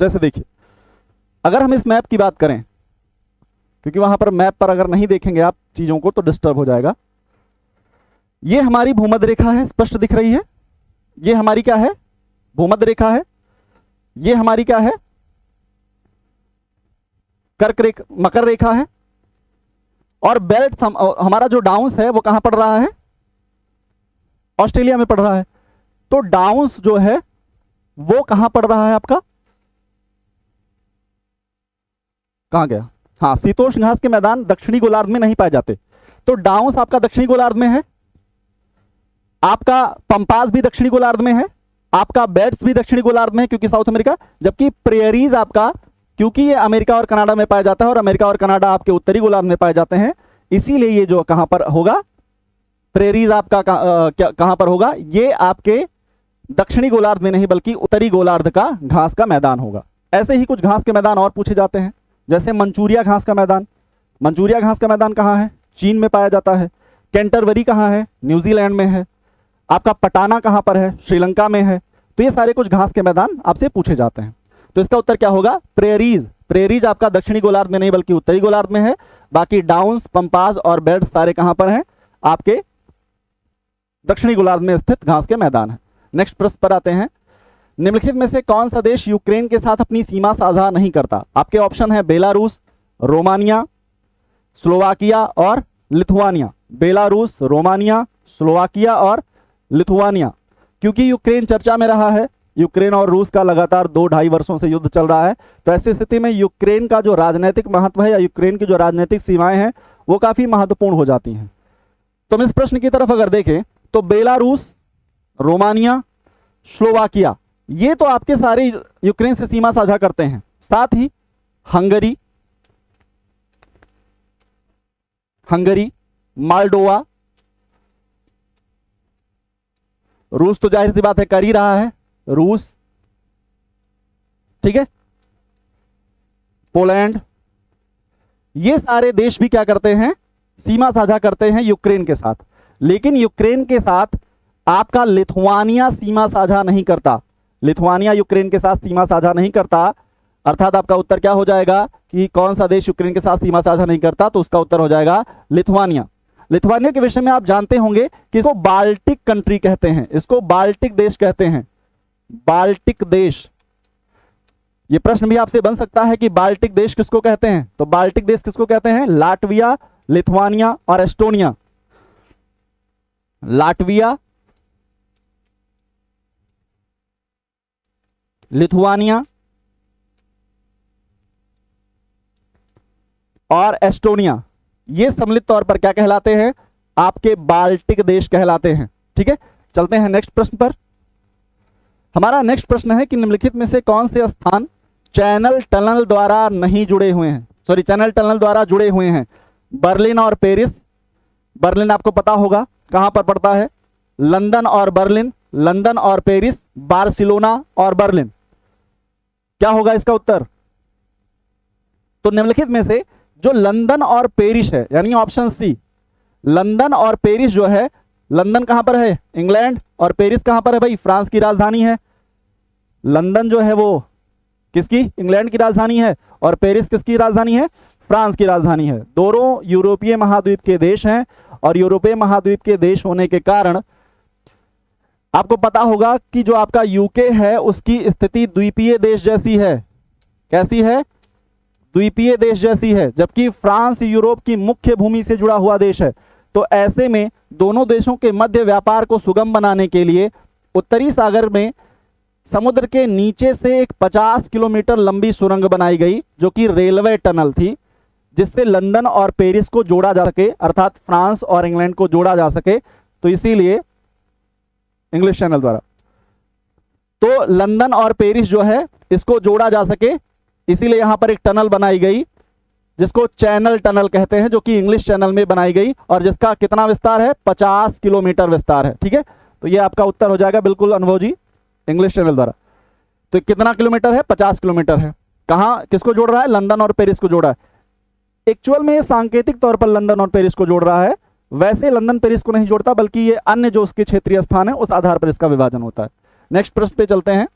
जैसे देखिए, अगर हम इस मैप की बात करें, क्योंकि वहां पर मैप पर अगर नहीं देखेंगे आप चीजों को तो डिस्टर्ब हो जाएगा। ये हमारी भूमध्य रेखा है, स्पष्ट दिख रही है। ये हमारी क्या है? भूमध्य रेखा है। ये हमारी क्या है? कर्क रेखा, मकर रेखा है। और बेल्ट हमारा जो डाउन्स है वो कहां पड़ रहा है? ऑस्ट्रेलिया में पड़ रहा है। तो डाउन्स जो है वो कहां पड़ रहा है आपका? कहां गया? हाँ, शीतोष्ण घास के मैदान दक्षिणी गोलार्ध में नहीं पाए जाते, तो डाउन्स आपका दक्षिणी गोलार्ध में है, आपका पंपास भी दक्षिणी गोलार्ध में है, आपका बेल्ट्स भी दक्षिणी गोलार्ध में है क्योंकि साउथ अमेरिका, जबकि प्रेरीज आपका, क्योंकि ये अमेरिका और कनाडा में पाया जाता है और अमेरिका और कनाडा आपके उत्तरी गोलार्ध में पाए जाते हैं, इसीलिए ये जो कहां पर होगा, प्रेरीज आपका कहां पर होगा? ये आपके दक्षिणी गोलार्ध में नहीं बल्कि उत्तरी गोलार्ध का घास का मैदान होगा। ऐसे ही कुछ घास के मैदान और पूछे जाते हैं, जैसे मंचूरिया घास का मैदान। मंचूरिया घास का मैदान कहां है? चीन में पाया जाता है। कैंटरबरी कहां है? न्यूजीलैंड में है। आपका पटाना कहां पर है? श्रीलंका में है। तो ये सारे कुछ घास के मैदान आपसे पूछे जाते हैं। तो इसका उत्तर क्या होगा? प्रेरीज। प्रेरीज आपका दक्षिणी गोलार्ध में नहीं बल्कि उत्तरी गोलार्ध में है। बाकी डाउन्स, पंपास और बेल्ट सारे कहां पर हैं? आपके दक्षिणी गोलार्ध में स्थित घास के मैदान है। नेक्स्ट प्रश्न पर आते हैं। निम्नलिखित में से कौन सा देश यूक्रेन के साथ अपनी सीमा साझा नहीं करता? आपके ऑप्शन है बेलारूस, रोमानिया, स्लोवाकिया और लिथुआनिया। बेलारूस, रोमानिया, स्लोवाकिया और लिथुआनिया। क्योंकि यूक्रेन चर्चा में रहा है, यूक्रेन और रूस का लगातार 2-2.5 वर्षों से युद्ध चल रहा है, तो ऐसी स्थिति में यूक्रेन का जो राजनीतिक महत्व है या यूक्रेन की जो राजनीतिक सीमाएं हैं वो काफी महत्वपूर्ण हो जाती हैं। तो हम इस प्रश्न की तरफ अगर देखें तो बेलारूस, रोमानिया, स्लोवाकिया, ये तो आपके सारे यूक्रेन से सीमा साझा करते हैं। साथ ही हंगरी, माल्डोवा, रूस तो जाहिर सी बात है कर ही रहा है, रूस, ठीक है, पोलैंड, ये सारे देश भी क्या करते हैं? सीमा साझा करते हैं यूक्रेन के साथ। लेकिन यूक्रेन के साथ आपका लिथुआनिया सीमा साझा नहीं करता। लिथुआनिया यूक्रेन के साथ सीमा साझा नहीं करता, अर्थात आपका उत्तर क्या हो जाएगा कि कौन सा देश यूक्रेन के साथ सीमा साझा नहीं करता? तो उसका उत्तर हो जाएगा लिथुआनिया। लिथुआनिया के विषय में आप जानते होंगे कि इसको बाल्टिक कंट्री कहते हैं, इसको बाल्टिक देश कहते हैं। बाल्टिक देश, ये प्रश्न भी आपसे बन सकता है कि बाल्टिक देश किसको कहते हैं? तो बाल्टिक देश किसको कहते हैं? लाटविया, लिथुआनिया और एस्टोनिया। लाटविया, लिथुआनिया और एस्टोनिया, ये सम्मिलित तौर पर क्या कहलाते हैं? आपके बाल्टिक देश कहलाते हैं। ठीक है, चलते हैं नेक्स्ट प्रश्न पर। हमारा नेक्स्ट प्रश्न है कि निम्नलिखित में से कौन से स्थान चैनल टनल द्वारा नहीं जुड़े हुए हैं? सॉरी, चैनल टनल द्वारा जुड़े हुए हैं। बर्लिन और पेरिस। बर्लिन आपको पता होगा कहां पर पड़ता है? लंदन और बर्लिन, लंदन और पेरिस, बार्सिलोना और बर्लिन। क्या होगा इसका उत्तर? तो निम्नलिखित में से जो लंदन और पेरिस है, यानी ऑप्शन सी, लंदन और पेरिस जो है, लंदन कहां पर है? इंग्लैंड। और पेरिस कहां पर है भाई? फ्रांस की राजधानी है। लंदन जो है वो किसकी? इंग्लैंड की राजधानी है। और पेरिस किसकी राजधानी है? फ्रांस की राजधानी है। दोनों यूरोपीय महाद्वीप के देश हैं और यूरोपीय महाद्वीप के देश होने के कारण आपको पता होगा कि जो आपका यूके है उसकी स्थिति द्वीपीय देश जैसी है। कैसी है? द्वीपीय देश जैसी है। जबकि फ्रांस यूरोप की मुख्य भूमि से जुड़ा हुआ देश है। तो ऐसे में दोनों देशों के मध्य व्यापार को सुगम बनाने के लिए उत्तरी सागर में समुद्र के नीचे से एक 50 किलोमीटर लंबी सुरंग बनाई गई, जो कि रेलवे टनल थी, जिससे लंदन और पेरिस को जोड़ा जा सके, अर्थात फ्रांस और इंग्लैंड को जोड़ा जा सके। तो इसीलिए इंग्लिश चैनल द्वारा, तो लंदन और पेरिस जो है इसको जोड़ा जा सके, इसीलिए यहां पर एक टनल बनाई गई जिसको चैनल टनल कहते हैं, जो कि इंग्लिश चैनल में बनाई गई और जिसका कितना विस्तार है, 50 किलोमीटर विस्तार है। ठीक है, तो ये आपका उत्तर हो जाएगा बिल्कुल अनुभव जी, इंग्लिश चैनल द्वारा। तो कितना किलोमीटर है, 50 किलोमीटर है। कहां किसको जोड़ रहा है, लंदन और पेरिस को जोड़ रहा है। एक्चुअल में सांकेतिक तौर पर लंदन और पेरिस को जोड़ रहा है, वैसे लंदन पेरिस को नहीं जोड़ता, बल्कि ये अन्य जो उसके क्षेत्रीय स्थान है उस आधार पर इसका विभाजन होता है। नेक्स्ट प्रश्न पे चलते हैं।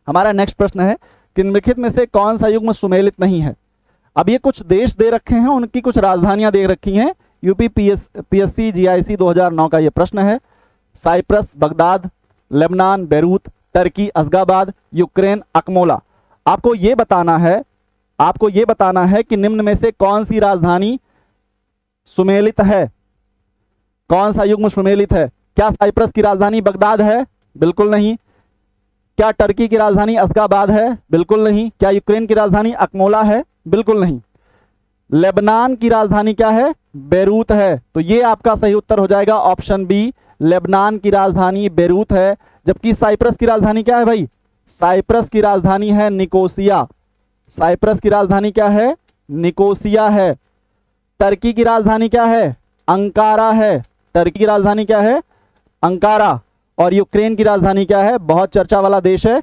हमारा नेक्स्ट प्रश्न है कि निम्नलिखित में से कौन सा युग्म सुमेलित नहीं है। अब ये कुछ देश दे रखे हैं, उनकी कुछ राजधानियां दे रखी हैं। यूपी पीएससी जीआईसी 2009 का ये प्रश्न है। Cyprus Baghdad, Lebanon Beirut, Turkey Ashgabat, Ukraine Akmola. आपको ये बताना है कि निम्न में से कौन सी राजधानी सुमेलित है, कौन सा युग्म सुमेलित है। क्या साइप्रस की राजधानी बगदाद है? बिल्कुल नहीं। क्या टर्की की राजधानी अशगाबाद है? बिल्कुल नहीं। क्या यूक्रेन की राजधानी अकमोला है? बिल्कुल नहीं। लेबनान की राजधानी क्या है? बेरूत है। तो ये आपका सही उत्तर हो जाएगा ऑप्शन बी, लेबनान की राजधानी बेरूत है। जबकि साइप्रस की राजधानी क्या है भाई? साइप्रस की राजधानी है निकोसिया। साइप्रस की राजधानी क्या है? निकोसिया है। टर्की की राजधानी क्या है? अंकारा है। टर्की की राजधानी क्या है? अंकारा। और यूक्रेन की राजधानी क्या है? बहुत चर्चा वाला देश है,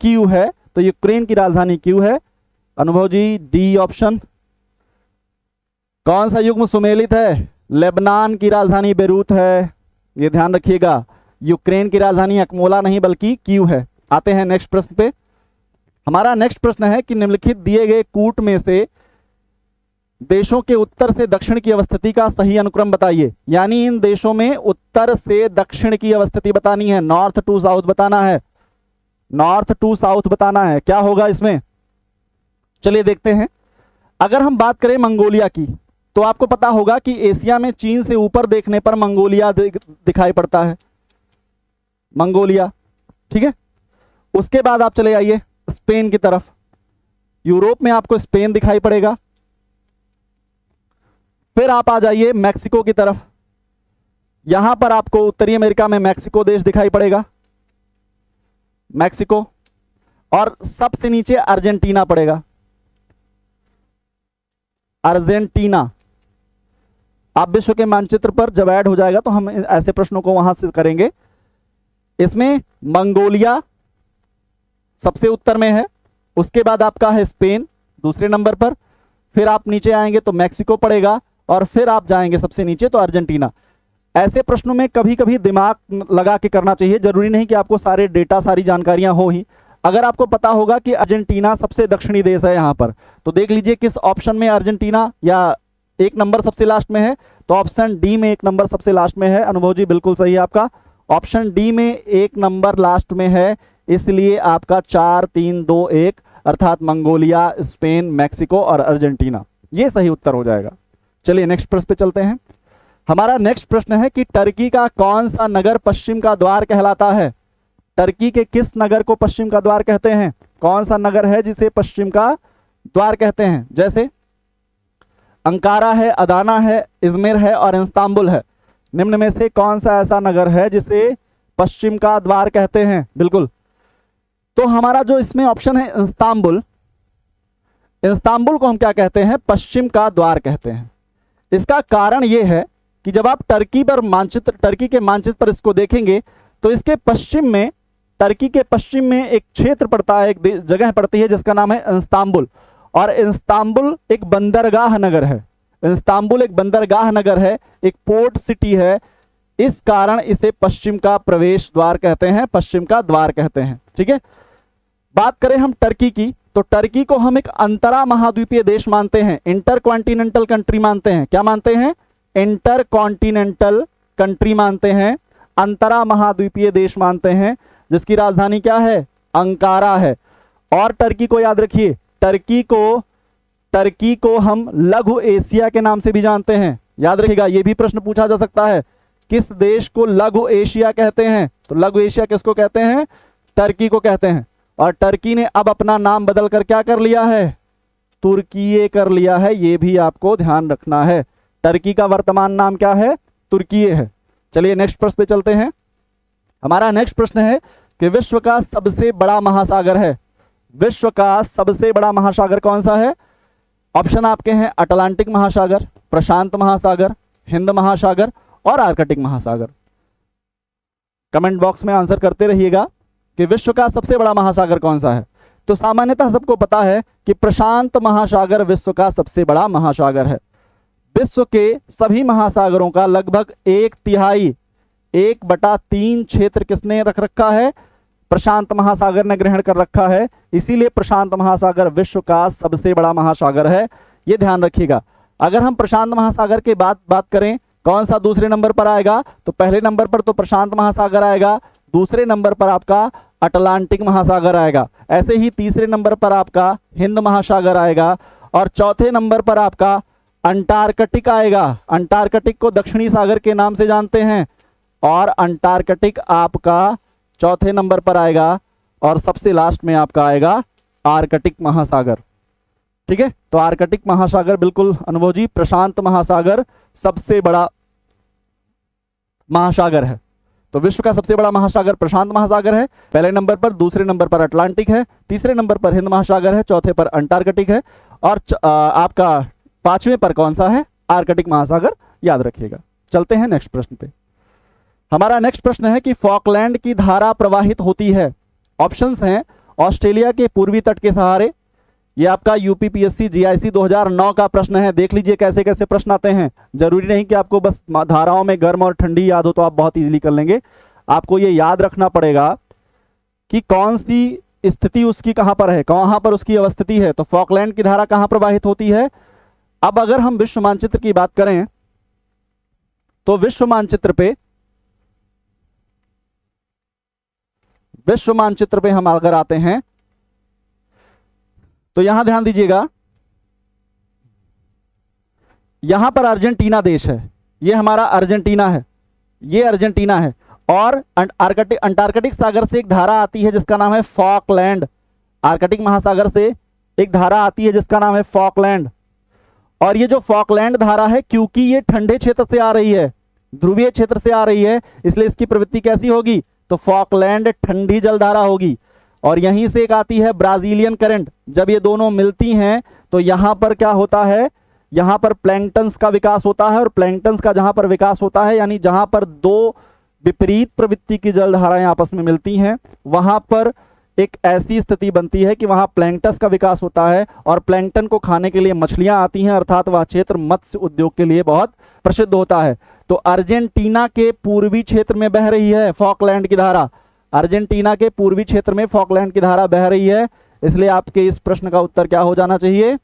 कीव है। तो यूक्रेन की राजधानी कीव है। अनुभव जी डी ऑप्शन। कौन सा युग्म सुमेलित है? लेबनान की राजधानी बेरूत है, ये ध्यान रखिएगा। यूक्रेन की राजधानी अकमोला नहीं बल्कि कीव है। आते हैं नेक्स्ट प्रश्न पे। हमारा नेक्स्ट प्रश्न है कि निम्नलिखित दिए गए कूट में से देशों के उत्तर से दक्षिण की अवस्थिति का सही अनुक्रम बताइए। यानी इन देशों में उत्तर से दक्षिण की अवस्थिति बतानी है, नॉर्थ टू साउथ बताना है, नॉर्थ टू साउथ बताना है। क्या होगा इसमें, चलिए देखते हैं। अगर हम बात करें मंगोलिया की, तो आपको पता होगा कि एशिया में चीन से ऊपर देखने पर मंगोलिया दिखाई पड़ता है, मंगोलिया। ठीक है, उसके बाद आप चले आइए स्पेन की तरफ। यूरोप में आपको स्पेन दिखाई पड़ेगा। फिर आप आ जाइए मैक्सिको की तरफ। यहां पर आपको उत्तरी अमेरिका में मैक्सिको देश दिखाई पड़ेगा, मैक्सिको। और सबसे नीचे अर्जेंटीना पड़ेगा, अर्जेंटीना। आप विश्व के मानचित्र पर जब ऐड हो जाएगा तो हम ऐसे प्रश्नों को वहां से करेंगे। इसमें मंगोलिया सबसे उत्तर में है, उसके बाद आपका है स्पेन दूसरे नंबर पर, फिर आप नीचे आएंगे तो मैक्सिको पड़ेगा, और फिर आप जाएंगे सबसे नीचे तो अर्जेंटीना। ऐसे प्रश्नों में कभी कभी दिमाग लगा के करना चाहिए, जरूरी नहीं कि आपको सारे डेटा सारी जानकारियां हो ही। अगर आपको पता होगा कि अर्जेंटीना सबसे दक्षिणी देश है यहां पर, तो देख लीजिए किस ऑप्शन में अर्जेंटीना या एक नंबर सबसे लास्ट में है, तो ऑप्शन डी में एक नंबर सबसे लास्ट में है। अनुभव जी बिल्कुल सही है आपका, ऑप्शन डी में एक नंबर लास्ट में है, इसलिए आपका 4 3 2 1 अर्थात मंगोलिया, स्पेन, मैक्सिको और अर्जेंटीना, ये सही उत्तर हो जाएगा। चलिए नेक्स्ट प्रश्न पे चलते हैं। हमारा नेक्स्ट प्रश्न है कि टर्की का कौन सा नगर पश्चिम का द्वार कहलाता है। टर्की के किस नगर को पश्चिम का द्वार कहते हैं? कौन सा नगर है जिसे पश्चिम का द्वार कहते हैं? जैसे अंकारा है, अदाना है, इजमिर है और इस्तांबुल है। निम्न में से कौन सा ऐसा नगर है जिसे पश्चिम का द्वार कहते हैं? बिल्कुल, तो हमारा जो इसमें ऑप्शन है इस्तांबुल, इस्तांबुल को हम क्या कहते हैं? पश्चिम का द्वार कहते हैं। इसका कारण यह है कि जब आप टर्की के मानचित्र पर इसको देखेंगे तो इसके पश्चिम में, टर्की के पश्चिम में एक क्षेत्र पड़ता है, एक जगह पड़ती है जिसका नाम है इस्तांबुल। और इस्तांबुल एक बंदरगाह नगर है, इस्तांबुल एक बंदरगाह नगर है, एक पोर्ट सिटी है। इस कारण इसे पश्चिम का प्रवेश द्वार कहते हैं, पश्चिम का द्वार कहते हैं। ठीक है, बात करें हम टर्की की, तो टर्की को हम एक अंतरा महाद्वीपीय देश मानते हैं, इंटर कॉन्टिनेंटल कंट्री मानते हैं। क्या मानते हैं? इंटर कॉन्टिनेंटल कंट्री मानते हैं, अंतरा महाद्वीपीय देश मानते हैं, जिसकी राजधानी क्या है? अंकारा है। और टर्की को याद रखिए, टर्की को हम लघु एशिया के नाम से भी जानते हैं, याद रखिएगा, ये भी प्रश्न पूछा जा सकता है, किस देश को लघु एशिया कहते हैं? तो लघु एशिया किसको कहते हैं? टर्की को कहते हैं। और टर्की ने अब अपना नाम बदलकर क्या कर लिया है? तुर्कीये कर लिया है, ये भी आपको ध्यान रखना है। टर्की का वर्तमान नाम क्या है? तुर्कीये है। चलिए नेक्स्ट प्रश्न पे चलते हैं। हमारा नेक्स्ट प्रश्न है कि विश्व का सबसे बड़ा महासागर है, विश्व का सबसे बड़ा महासागर कौन सा है? ऑप्शन आपके हैं अटलांटिक महासागर, प्रशांत महासागर, हिंद महासागर और आर्कटिक महासागर। कमेंट बॉक्स में आंसर करते रहिएगा कि विश्व का सबसे बड़ा महासागर कौन सा है। तो सामान्यतः सबको पता है कि प्रशांत महासागर विश्व का सबसे बड़ा महासागर है। विश्व के सभी महासागरों का लगभग 1/3 1/3 क्षेत्र किसने रख रखा है? प्रशांत महासागर ने ग्रहण कर रखा है। इसीलिए प्रशांत महासागर विश्व का सबसे बड़ा महासागर है, ये ध्यान रखिएगा। अगर हम प्रशांत महासागर के बात करें, कौन सा दूसरे नंबर पर आएगा? तो पहले नंबर पर तो प्रशांत महासागर आएगा, दूसरे नंबर पर आपका अटलांटिक महासागर आएगा, ऐसे ही तीसरे नंबर पर आपका हिंद महासागर आएगा और चौथे नंबर पर आपका अंटार्कटिक आएगा। अंटार्कटिक को दक्षिणी सागर के नाम से जानते हैं और अंटार्कटिक आपका चौथे नंबर पर आएगा और सबसे लास्ट में आपका आएगा आर्कटिक महासागर। ठीक है, तो आर्कटिक महासागर बिल्कुल अनुभव जी, प्रशांत महासागर सबसे बड़ा महासागर है। तो विश्व का सबसे बड़ा महासागर प्रशांत महासागर है पहले नंबर पर, दूसरे नंबर पर अटलांटिक है, तीसरे नंबर पर हिंद महासागर है, चौथे पर अंटार्कटिक है और आपका पांचवें पर कौन सा है? आर्कटिक महासागर, याद रखिएगा। चलते हैं नेक्स्ट प्रश्न पे। हमारा नेक्स्ट प्रश्न है कि फॉकलैंड की धारा प्रवाहित होती है। ऑप्शंस हैं ऑस्ट्रेलिया के पूर्वी तट के सहारे, ये आपका यूपीपीएससी जीआईसी 2009 का प्रश्न है। देख लीजिए कैसे कैसे प्रश्न आते हैं। जरूरी नहीं कि आपको बस धाराओं में गर्म और ठंडी याद हो तो आप बहुत इजीली कर लेंगे। आपको ये याद रखना पड़ेगा कि कौन सी स्थिति उसकी कहां पर है, कहां पर उसकी अवस्थिति है। तो फॉकलैंड की धारा कहां प्रवाहित होती है? अब अगर हम विश्व मानचित्र की बात करें तो विश्व मानचित्र पे हम अगर आते हैं तो यहां ध्यान दीजिएगा, यहां पर अर्जेंटीना देश है, ये हमारा अर्जेंटीना है, ये अर्जेंटीना है और अंटार्कटिक सागर से एक धारा आती है जिसका नाम है फॉकलैंड। आर्कटिक महासागर से एक धारा आती है जिसका नाम है फॉकलैंड। और ये जो फॉकलैंड धारा है, क्योंकि ये ठंडे क्षेत्र से आ रही है, ध्रुवीय क्षेत्र से आ रही है, इसलिए इसकी प्रवृत्ति कैसी होगी? तो फॉकलैंड ठंडी जलधारा होगी। और यहीं से एक आती है ब्राजीलियन करंट। जब ये दोनों मिलती हैं तो यहां पर क्या होता है? यहां पर प्लैंक्टन्स का विकास होता है और प्लैंक्टन्स का जहां पर विकास होता है, यानी जहां पर दो विपरीत प्रवृत्ति की जलधाराएं आपस में मिलती हैं, वहां पर एक ऐसी स्थिति बनती है कि वहां प्लैंक्टन्स का विकास होता है और प्लैंक्टन को खाने के लिए मछलियां आती हैं, अर्थात वह क्षेत्र मत्स्य उद्योग के लिए बहुत प्रसिद्ध होता है। तो अर्जेंटीना के पूर्वी क्षेत्र में बह रही है फॉकलैंड की धारा, अर्जेंटीना के पूर्वी क्षेत्र में फॉकलैंड की धारा बह रही है, इसलिए आपके इस प्रश्न का उत्तर क्या हो जाना चाहिए?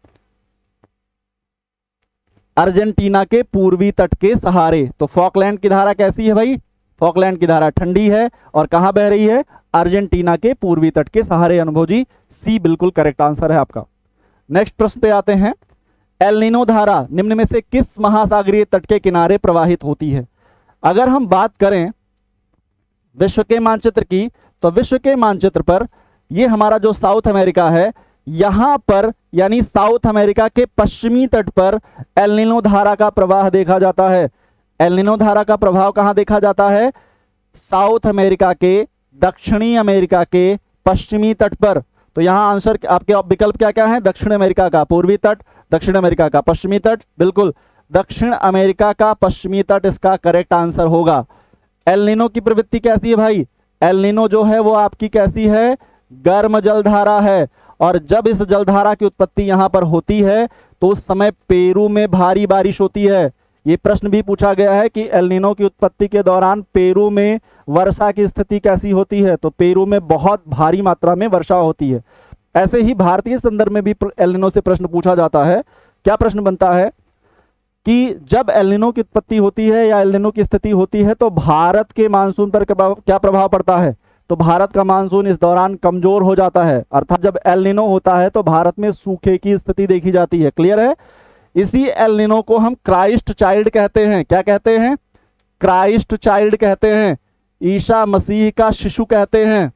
अर्जेंटीना के पूर्वी तट के सहारे। तो फॉकलैंड की धारा कैसी है भाई? फॉकलैंड की धारा ठंडी है और कहां बह रही है? अर्जेंटीना के पूर्वी तट के सहारे। अनुभव जी, सी बिल्कुल करेक्ट आंसर है आपका। नेक्स्ट प्रश्न पे आते हैं। एल नीनो धारा निम्न में से किस महासागरीय तट के किनारे प्रवाहित होती है? अगर हम बात करें विश्व के मानचित्र की, तो विश्व के मानचित्र पर ये हमारा जो साउथ अमेरिका है, यहां पर यानी साउथ अमेरिका के पश्चिमी तट पर एल नीनो धारा का प्रवाह देखा जाता है। एल नीनो धारा का प्रभाव कहां देखा जाता है? साउथ अमेरिका के, दक्षिणी अमेरिका के पश्चिमी तट पर। तो यहां आंसर आपके विकल्प क्या क्या है? दक्षिण अमेरिका का पूर्वी तट, दक्षिण अमेरिका का पश्चिमी तट। बिल्कुल दक्षिण अमेरिका का पश्चिमी तट इसका करेक्ट आंसर होगा। एल नीनो की प्रवृत्ति कैसी है भाई? एल नीनो जो है वो आपकी कैसी है? गर्म जलधारा है। और जब इस जलधारा की उत्पत्ति यहां पर होती है तो उस समय पेरू में भारी बारिश होती है। ये प्रश्न भी पूछा गया है कि एल नीनो की उत्पत्ति के दौरान पेरू में वर्षा की स्थिति कैसी होती है? तो पेरू में बहुत भारी मात्रा में वर्षा होती है। ऐसे ही भारतीय संदर्भ में भी एल नीनो से प्रश्न पूछा जाता है। क्या प्रश्न बनता है कि जब एल नीनो की उत्पत्ति होती है या एल नीनो की स्थिति होती है तो भारत के मानसून पर क्या प्रभाव पड़ता है? तो भारत का मानसून इस दौरान कमजोर हो जाता है, अर्थात जब एल नीनो होता है तो भारत में सूखे की स्थिति देखी जाती है। क्लियर है? इसी एल नीनो को हम क्राइस्ट चाइल्ड कहते हैं। क्या कहते हैं? क्राइस्ट चाइल्ड कहते हैं। ईसा मसीह का शिशु कहते हैं।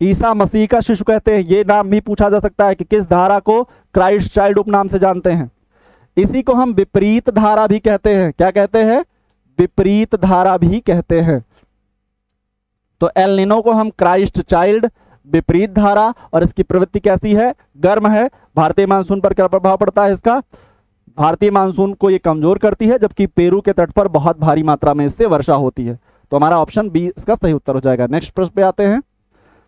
ईसा मसीह का शिशु कहते हैं। ये नाम भी पूछा जा सकता है कि किस धारा को क्राइस्ट चाइल्ड उपनाम से जानते हैं। इसी को हम विपरीत धारा भी कहते हैं। क्या कहते हैं? विपरीत धारा भी कहते हैं। तो एल नीनो को हम क्राइस्ट चाइल्ड, विपरीत धारा, और इसकी प्रवृत्ति कैसी है? गर्म है। भारतीय मानसून पर क्या प्रभाव पड़ता है इसका? भारतीय मानसून को ये कमजोर करती है, जबकि पेरू के तट पर बहुत भारी मात्रा में इससे वर्षा होती है। तो हमारा ऑप्शन बी इसका सही उत्तर हो जाएगा। नेक्स्ट प्रश्न पे आते हैं।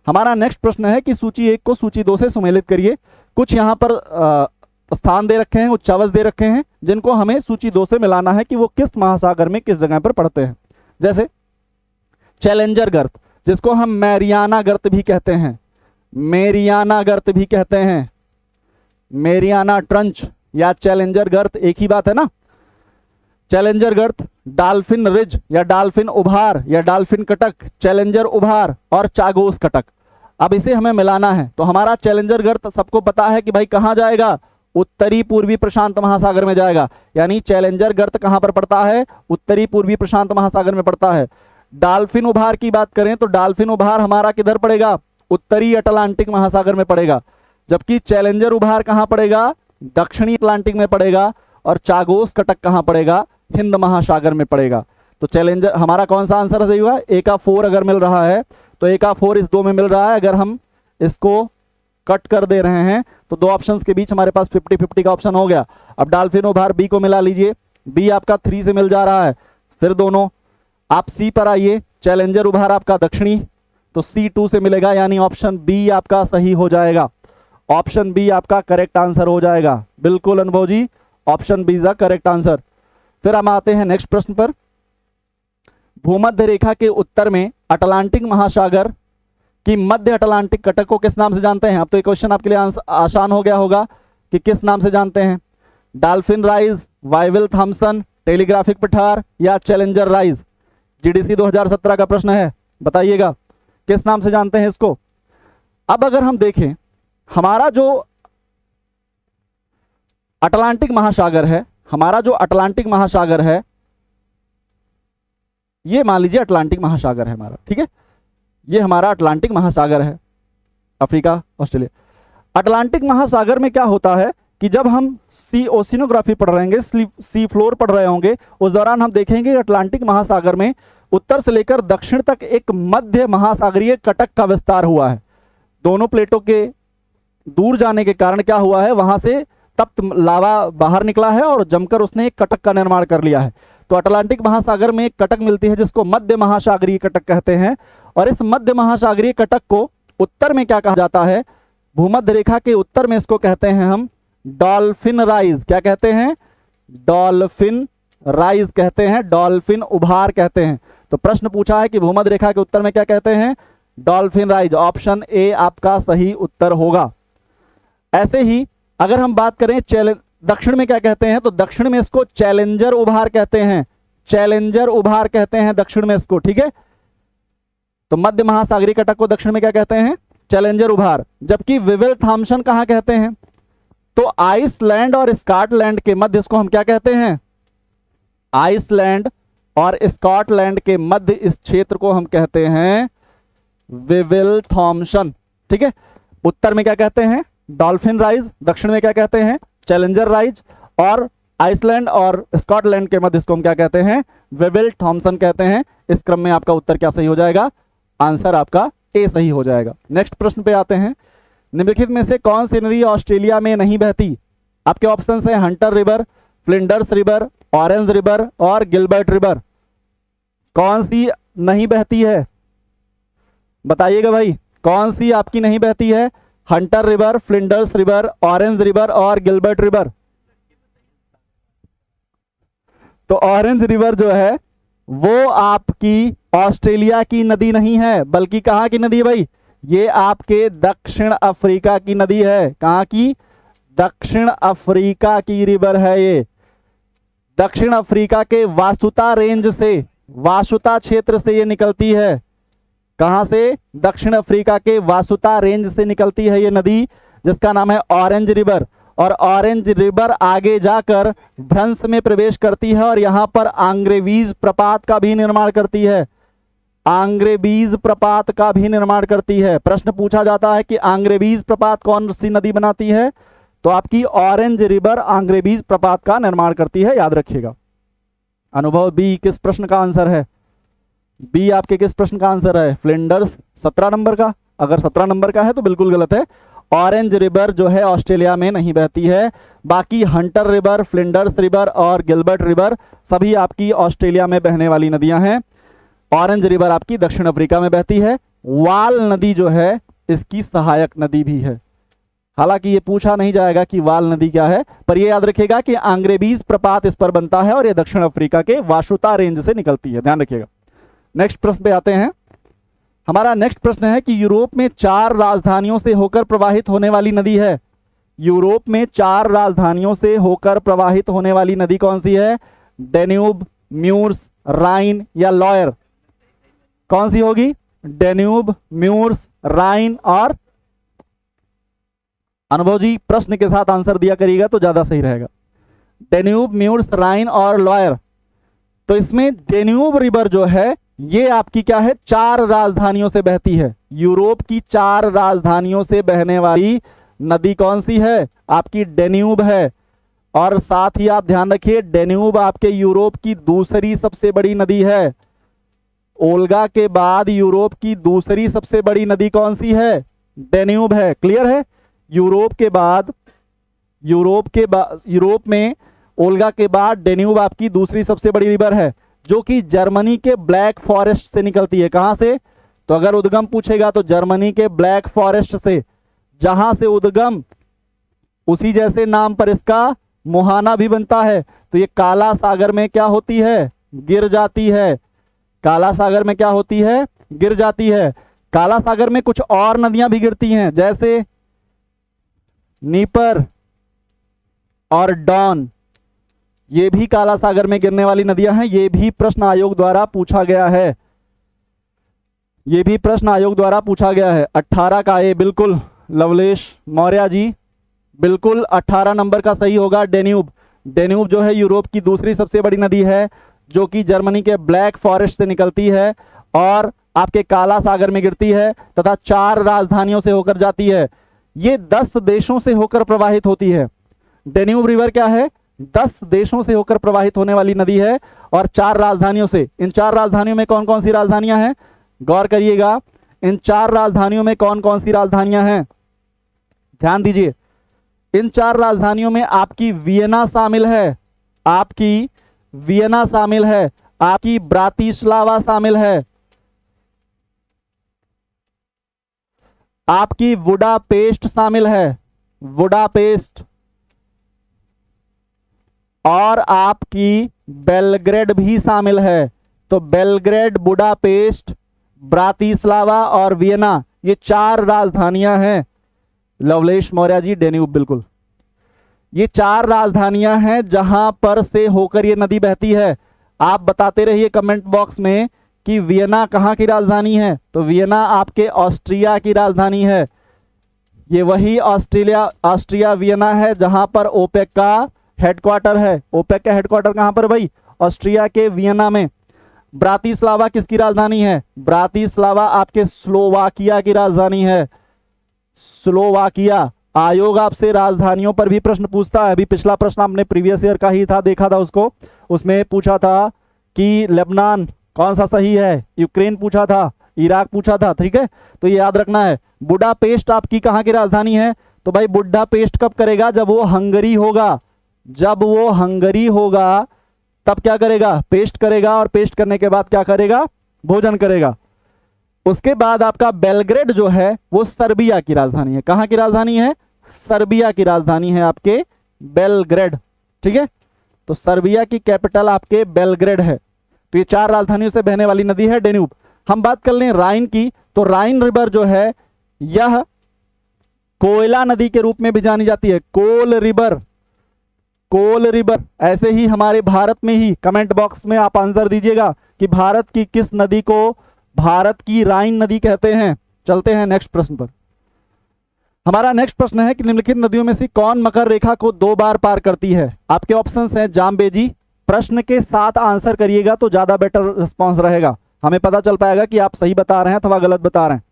हमारा नेक्स्ट प्रश्न है कि सूची 1 को सूची 2 से सुमेलित करिए। कुछ यहाँ पर स्थान दे रखे हैं, उच्चावच दे रखे हैं, जिनको हमें सूची 2 से मिलाना है कि वो किस महासागर में किस जगह पर पड़ते हैं। जैसे चैलेंजर गर्त, जिसको हम मैरियाना गर्त भी कहते हैं, मैरियाना गर्त भी कहते हैं, मैरियाना ट्रंच या चैलेंजर गर्त एक ही बात है ना। चैलेंजर गर्त, डाल्फिन रिज या डाल्फिन उभार या डाल्फिन कटक, चैलेंजर उभार और चागोस कटक। अब इसे हमें मिलाना है। तो हमारा चैलेंजर गर्त सबको पता है कि भाई कहां जाएगा? उत्तरी पूर्वी प्रशांत महासागर में जाएगा। यानी चैलेंजर गर्त कहां पर पड़ता है? उत्तरी पूर्वी प्रशांत महासागर में पड़ता है। डाल्फिन उभार की बात करें तो डाल्फिन उभार हमारा किधर पड़ेगा? उत्तरी अटलांटिक महासागर में पड़ेगा। जबकि चैलेंजर उभार कहां पड़ेगा? दक्षिणी अटलांटिक में पड़ेगा। और चागोस कटक कहां पड़ेगा? हिंद महासागर में पड़ेगा। तो चैलेंजर हमारा कौन सा आंसर सही हुआ? ए का 4 अगर मिल रहा है तो ए का 4 इस 2 में मिल रहा है। अगर हम इसको कट कर दे रहे हैं तो 2 ऑप्शंस के बीच हमारे पास 50-50 का ऑप्शन हो गया। अब डाल्फिन उभार बी को मिला लीजिए, बी आपका 3 से मिल जा रहा है। फिर दोनों आप सी पर आइए, चैलेंजर उभार आपका दक्षिणी, तो सी 2 से मिलेगा, यानी ऑप्शन बी आपका सही हो जाएगा। ऑप्शन बी आपका करेक्ट आंसर हो जाएगा। बिल्कुल Anubhav ji, option B is the correct answer. फिर हम आते हैं नेक्स्ट प्रश्न पर। भूमध्य रेखा के उत्तर में अटलांटिक महासागर कि मध्य अटलांटिक कटक को किस नाम से जानते हैं? अब तो ये क्वेश्चन आपके लिए आसान हो गया होगा कि किस नाम से जानते हैं। डाल्फिन राइज, वाइविल थॉम्सन, टेलीग्राफिक पठार या चैलेंजर राइज। जीडीसी 2017 का प्रश्न है, बताइएगा किस नाम से जानते हैं इसको। अब अगर हम देखें, हमारा जो अटलांटिक महासागर है, हमारा जो अटलांटिक महासागर है, ये मान लीजिए अटलांटिक महासागर है हमारा, ठीक है। ये हमारा अटलांटिक महासागर है, अफ्रीका, ऑस्ट्रेलिया। अटलांटिक महासागर में क्या होता है कि जब हम सी ओशिनोग्राफी पढ़ रहे होंगे, सी फ्लोर पढ़ रहे होंगे, उस दौरान हम देखेंगे अटलांटिक महासागर में उत्तर से लेकर दक्षिण तक एक मध्य महासागरीय कटक का विस्तार हुआ है। दोनों प्लेटों के दूर जाने के कारण क्या हुआ है, वहां से तप्त लावा बाहर निकला है और जमकर उसने एक कटक का निर्माण कर लिया है। तो अटलांटिक महासागर में एक कटक मिलती है जिसको मध्य महासागरीय कटक कहते हैं। और इस मध्य महासागरीय कटक को उत्तर में क्या कहा जाता है? भूमध्य रेखा के उत्तर में इसको कहते हैं हम डॉल्फिन राइज। क्या कहते हैं? डॉल्फिन राइज कहते हैं, डॉल्फिन उभार कहते हैं। तो प्रश्न पूछा है कि भूमध्य रेखा के उत्तर में क्या कहते हैं? Dolphin rise. ऑप्शन ए आपका सही उत्तर होगा। ऐसे ही अगर हम बात करें दक्षिण में क्या कहते हैं, तो दक्षिण में इसको चैलेंजर उभार कहते हैं, चैलेंजर उभार कहते हैं दक्षिण में इसको, ठीक है। तो मध्य महासागरीय कटक को दक्षिण में क्या कहते हैं? चैलेंजर उभार। जबकि विविल थॉम्सन कहां कहते हैं? तो आइसलैंड और स्कॉटलैंड के मध्य इसको हम क्या कहते हैं? आइसलैंड और स्कॉटलैंड के मध्य इस क्षेत्र को हम कहते हैं विविल थॉम्सन, ठीक है। उत्तर में क्या कहते हैं? Dolphin rise. दक्षिण में क्या कहते हैं? Challenger rise. और आइसलैंड और स्कॉटलैंड के मध्य इसको हम क्या कहते हैं? विविल थॉम्सन कहते हैं। इस क्रम में आपका उत्तर क्या सही हो जाएगा? आंसर आपका ए सही हो जाएगा। नेक्स्ट प्रश्न पे आते हैं। निम्नलिखित में से कौन सी नदी ऑस्ट्रेलिया में नहीं बहती? आपके ऑप्शंस हैं Hunter river, Flinders river, orange river और गिलबर्ट रिवर। कौन सी नहीं बहती है? बताइएगा भाई, कौन सी आपकी नहीं बहती है? Hunter river, Flinders river, orange river और गिलबर्ट रिवर। तो ऑरेंज रिवर जो है वो आपकी ऑस्ट्रेलिया की नदी नहीं है, बल्कि कहां की नदी है भाई? ये आपके दक्षिण अफ्रीका की नदी है। कहां की? दक्षिण अफ्रीका की रिवर है ये। दक्षिण अफ्रीका के वासुता रेंज से, वासुता क्षेत्र से ये निकलती है। कहां से? दक्षिण अफ्रीका के वासुता रेंज से निकलती है ये नदी, जिसका नाम है ऑरेंज रिवर। और ऑरेंज रिवर आगे जाकर भ्रंश में प्रवेश करती है और यहां पर आंग्रेवीज प्रपात का भी निर्माण करती है। आंग्रेवीज प्रपात का भी निर्माण करती है। प्रश्न पूछा जाता है कि आंग्रेवीज प्रपात कौन सी नदी बनाती है, तो आपकी ऑरेंज रिवर आंग्रेवीज प्रपात का निर्माण करती है, याद रखिएगा। अनुभव बी किस प्रश्न का आंसर है? बी आपके किस प्रश्न का आंसर है? फ्लिंडर्स 17 नंबर का। अगर 17 नंबर का है तो बिल्कुल गलत है। ऑरेंज रिवर जो है ऑस्ट्रेलिया में नहीं बहती है। बाकी हंटर रिवर, फ्लिंडर्स रिवर और गिलबर्ट रिवर सभी आपकी ऑस्ट्रेलिया में बहने वाली नदियां हैं। ऑरेंज रिवर आपकी दक्षिण अफ्रीका में बहती है। वाल नदी जो है इसकी सहायक नदी भी है। हालांकि ये पूछा नहीं जाएगा कि वाल नदी क्या है, पर ये याद रखिएगा कि आंग्रेवीज प्रपात इस पर बनता है और ये दक्षिण अफ्रीका के वाशुता रेंज से निकलती है, ध्यान रखिएगा। नेक्स्ट प्रश्न पे आते हैं। हमारा नेक्स्ट प्रश्न है कि यूरोप में 4 राजधानियों से होकर प्रवाहित होने वाली नदी है। यूरोप में 4 राजधानियों से होकर प्रवाहित होने वाली नदी कौन सी है? डेन्यूब, म्यूर्स, राइन या लॉयर? कौन सी होगी? डेन्यूब, म्यूर्स, राइन और अनुभव जी प्रश्न के साथ आंसर दिया करिएगा तो ज्यादा सही रहेगा। डेन्यूब, म्यूर्स, राइन और लॉयर। तो इसमें डेन्यूब रिवर जो है ये आपकी क्या है? 4 राजधानियों से बहती है। यूरोप की 4 राजधानियों से बहने वाली नदी कौन सी है? आपकी डेन्यूब है। और साथ ही आप ध्यान रखिए डेन्यूब आपके यूरोप की दूसरी सबसे बड़ी नदी है। ओल्गा के बाद यूरोप की दूसरी सबसे बड़ी नदी कौन सी है? डेन्यूब है। क्लियर है? यूरोप में ओल्गा के बाद डेन्यूब आपकी दूसरी सबसे बड़ी रिवर है, जो कि जर्मनी के ब्लैक फॉरेस्ट से निकलती है। कहां से? तो अगर उद्गम पूछेगा तो जर्मनी के ब्लैक फॉरेस्ट से। जहां से उद्गम उसी जैसे नाम पर इसका मुहाना भी बनता है। तो ये काला सागर में क्या होती है? गिर जाती है। काला सागर में क्या होती है? गिर जाती है। काला सागर में कुछ और नदियां भी गिरती हैं, जैसे नीपर और डॉन। ये भी काला सागर में गिरने वाली नदियां हैं। ये भी प्रश्न आयोग द्वारा पूछा गया है। 18 का ये बिल्कुल लवलेश मौर्य जी, बिल्कुल 18 नंबर का सही होगा। डेन्यूब जो है यूरोप की दूसरी सबसे बड़ी नदी है, जो कि जर्मनी के ब्लैक फॉरेस्ट से निकलती है और आपके काला सागर में गिरती है तथा 4 राजधानियों से होकर जाती है। ये 10 देशों से होकर प्रवाहित होती है। डेन्यूब रिवर क्या है? 10 देशों से होकर प्रवाहित होने वाली नदी है और 4 राजधानियों से। इन 4 राजधानियों में कौन कौन सी राजधानियां हैं? गौर करिएगा, इन 4 राजधानियों में कौन कौन सी राजधानियां हैं? ध्यान दीजिए। इन 4 राजधानियों में आपकी वियना शामिल है, आपकी ब्रातिस्लावा शामिल है, आपकी बुडापेस्ट शामिल है, बुडापेस्ट, और आपकी बेलग्रेड भी शामिल है। तो बेलग्रेड, बुडापेस्ट, ब्रातिस्लावा और वियना, ये 4 राजधानियां हैं। लवलेश मौर्य जी, डेन्यूब बिल्कुल, ये 4 राजधानियां हैं जहां पर से होकर ये नदी बहती है। आप बताते रहिए कमेंट बॉक्स में कि वियना कहां की राजधानी है। तो वियना आपके ऑस्ट्रिया की राजधानी है। ये वही ऑस्ट्रिया वियना है जहां पर ओपेक का हेडक्वार्टर है। ओपेक का हेडक्वार्टर कहां पर भाई? ऑस्ट्रिया के वियना में। ब्रातिस्लावा किसकी राजधानी है? ब्रातिस्लावा आपके स्लोवाकिया की राजधानी है। स्लोवाकिया। आयोग आपसे राजधानियों पर भी प्रश्न पूछता है। अभी पिछला प्रश्न आपने प्रीवियस ईयर का ही था, देखा था उसको। उसमें पूछा था कि लेबनान कौन सा सही है, यूक्रेन पूछा था, इराक पूछा था। ठीक है, तो ये याद रखना है। बुडापेस्ट आपकी कहां की राजधानी है? तो भाई बुडापेस्ट कब करेगा? जब वो हंगरी होगा। तब क्या करेगा? पेस्ट करेगा, और पेस्ट करने के बाद क्या करेगा? भोजन करेगा। उसके बाद आपका बेलग्रेड जो है वो सर्बिया की राजधानी है। कहां की राजधानी है? सर्बिया की राजधानी है आपके बेलग्रेड। ठीक है, तो सर्बिया की कैपिटल आपके बेलग्रेड है। तो ये 4 राजधानियों से बहने वाली नदी है डेन्यूब। हम बात कर लें राइन की, तो राइन रिवर जो है यह कोयला नदी के रूप में भी जानी जाती है। कोल रिवर। ऐसे ही हमारे भारत में ही कमेंट बॉक्स में आप आंसर दीजिएगा कि भारत की किस नदी को भारत की राइन नदी कहते हैं। चलते हैं नेक्स्ट प्रश्न पर। हमारा नेक्स्ट प्रश्न है कि निम्नलिखित नदियों में से कौन मकर रेखा को 2 बार पार करती है। आपके ऑप्शंस हैं जाम्बेजी। प्रश्न के साथ आंसर करिएगा तो ज्यादा बेटर रिस्पॉन्स रहेगा, हमें पता चल पाएगा कि आप सही बता रहे हैं अथवा गलत बता रहे हैं।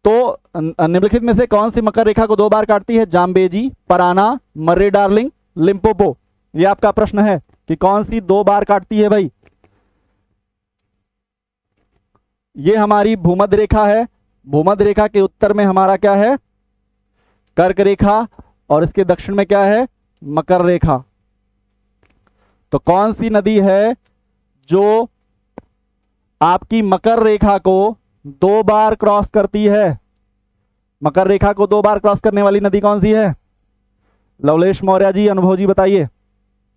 तो निम्नलिखित में से कौन सी मकर रेखा को 2 बार काटती है? जाम्बेजी, पराना, मर्रे डार्लिंग, लिम्पोपो। ये आपका प्रश्न है कि कौन सी 2 बार काटती है भाई। ये हमारी भूमध्य रेखा है। भूमध्य रेखा के उत्तर में हमारा क्या है? कर्क रेखा, और इसके दक्षिण में क्या है? मकर रेखा। तो कौन सी नदी है जो आपकी मकर रेखा को 2 बार क्रॉस करती है? मकर रेखा को 2 बार क्रॉस करने वाली नदी कौन सी है? लवलेश मौर्य जी, अनुभव जी, बताइए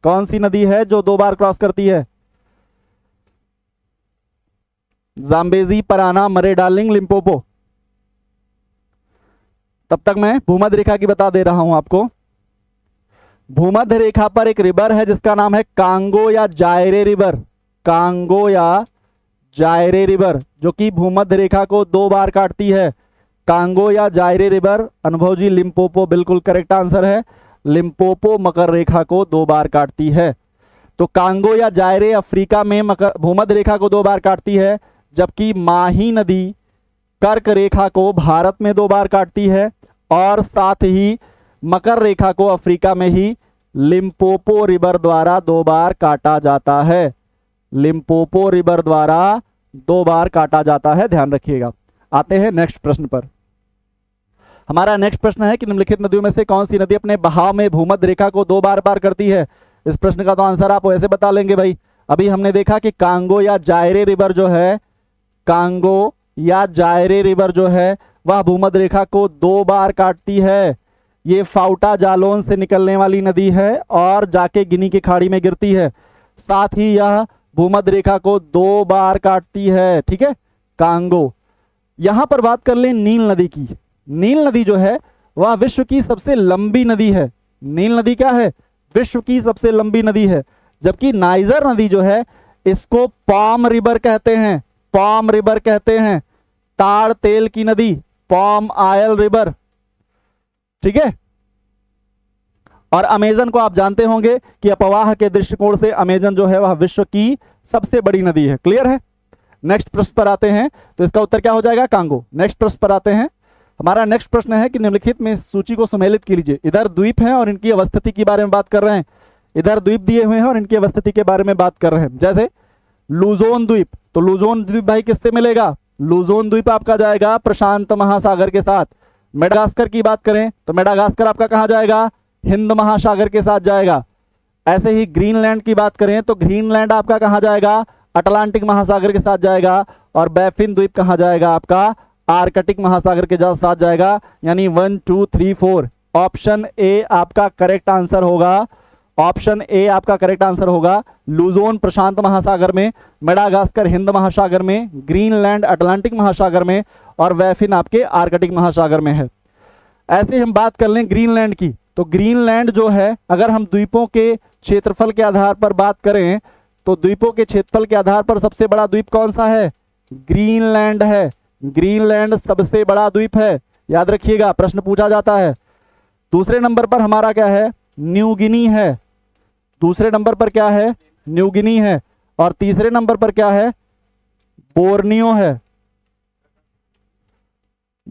कौन सी नदी है जो 2 बार क्रॉस करती है? जाम्बेजी, पराना, मरे डार्लिंग, लिम्पोपो। तब तक मैं भूमध्य रेखा की बता दे रहा हूं आपको। भूमध्य रेखा पर एक रिवर है जिसका नाम है कांगो या जायरे रिवर। कांगो या जायरे रिवर जो कि भूमध्य रेखा को 2 बार काटती है। कांगो या जायरे रिवर। अनुभव जी, लिम्पोपो बिल्कुल करेक्ट आंसर है। लिम्पोपो मकर रेखा को 2 बार काटती है। तो कांगो या जायरे अफ्रीका में भूमध्य रेखा को 2 बार काटती है, जबकि माही नदी कर्क रेखा को भारत में 2 बार काटती है, और साथ ही मकर रेखा को अफ्रीका में ही लिम्पोपो रिवर द्वारा 2 बार काटा जाता है। लिम्पोपो रिवर द्वारा 2 बार काटा जाता है, ध्यान रखिएगा। आते हैं नेक्स्ट प्रश्न पर। हमारा नेक्स्ट प्रश्न है कि निम्नलिखित नदियों में से कौन सी नदी अपने बहाव में भूमध्य रेखा को 2 बार पार करती है। इस प्रश्न का तो आंसर आप वैसे बता लेंगे भाई। अभी हमने देखा कि कांगो या जायरे रिवर जो है, कांगो या जायरे रिवर जो है वह भूमध्य रेखा को 2 बार काटती है। ये फाउटा जालोन से निकलने वाली नदी है और जाके गिनी की खाड़ी में गिरती है। साथ ही यह भूमध्य रेखा को 2 बार काटती है। ठीक है, कांगो। यहां पर बात कर लें नील नदी की। नील नदी जो है वह विश्व की सबसे लंबी नदी है। नील नदी क्या है? विश्व की सबसे लंबी नदी है। जबकि नाइजर नदी जो है इसको पाम रिवर कहते हैं। पाम रिवर कहते हैं। ताड़ तेल की नदी, पाम ऑयल रिवर। ठीक है, और अमेजन को आप जानते होंगे कि अपवाह के दृष्टिकोण से अमेजन जो है वह विश्व की सबसे बड़ी नदी है। क्लियर है? नेक्स्ट प्रश्न पर आते हैं, तो इसका उत्तर क्या हो जाएगा? कांगो। नेक्स्ट प्रश्न पर आते हैं। हमारा नेक्स्ट प्रश्न है कि निम्नलिखित में इस सूची को सुमेलित कीजिए। इधर द्वीप हैं और इनकी अवस्थिति के बारे में बात कर रहे हैं। इधर द्वीप दिए हुए हैं और इनकी अवस्थिति के बारे में बात कर रहे हैं। जैसे लुजोन द्वीप, तो लुजोन द्वीप भाई किससे मिलेगा? लुजोन द्वीप आपका जाएगा प्रशांत महासागर के साथ। मेडागास्कर की बात करें तो मेडागास्कर आपका कहां जाएगा? हिंद महासागर के साथ जाएगा। ऐसे ही ग्रीनलैंड की बात करें तो ग्रीनलैंड आपका कहां जाएगा? अटलांटिक महासागर के साथ जाएगा। और बैफिन द्वीप कहां जाएगा? आपका आर्कटिक महासागर के साथ जाएगा। यानी 1 2 3 4 ऑप्शन ए आपका करेक्ट आंसर होगा। ऑप्शन ए आपका करेक्ट आंसर होगा। लुजोन प्रशांत महासागर में, मेडागास्कर हिंद महासागर में, ग्रीनलैंड अटलांटिक महासागर में, और वैफिन आपके आर्कटिक महासागर में है। ऐसे हम बात कर लें ग्रीनलैंड की, तो ग्रीनलैंड जो है अगर हम द्वीपों के क्षेत्रफल के आधार पर बात करें तो द्वीपों के क्षेत्रफल के आधार पर सबसे बड़ा द्वीप कौन सा है? ग्रीनलैंड है। ग्रीनलैंड सबसे बड़ा द्वीप है, याद रखिएगा, प्रश्न पूछा जाता है। दूसरे नंबर पर हमारा क्या है? न्यू गिनी है। दूसरे नंबर पर क्या है? न्यू गिनी है। और तीसरे नंबर पर क्या है? बोर्नियो है।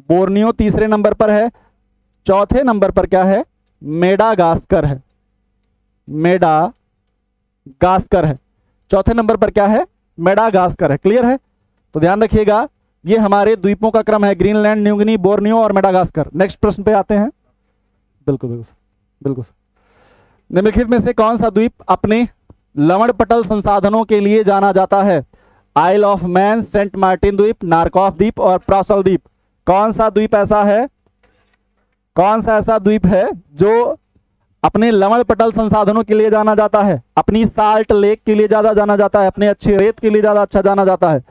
बोर्नियो तीसरे नंबर पर है। चौथे नंबर पर क्या है? मेडागास्कर है। मेडागास्कर है। चौथे नंबर पर क्या है? मेडागास्कर है। क्लियर है? तो ध्यान रखिएगा, ये हमारे द्वीपों का क्रम है, ग्रीनलैंड, न्यू गिनी, बोर्नियो और मेडागास्कर। नेक्स्ट प्रश्न पे आते हैं। बिल्कुल बिल्कुल बिल्कुल। निम्नलिखित में से कौन सा द्वीप अपने लवणपटल संसाधनों के लिए जाना जाता है? आइल ऑफ मैन, सेंट मार्टिन द्वीप, नारकॉफ द्वीप और प्रासल द्वीप। कौन सा द्वीप ऐसा है? कौन सा ऐसा द्वीप है जो अपने लवणपटल संसाधनों के लिए जाना जाता है? अपनी साल्ट लेक के लिए ज्यादा जाना जाता है, अपने अच्छे रेत के लिए ज्यादा अच्छा जाना जाता है।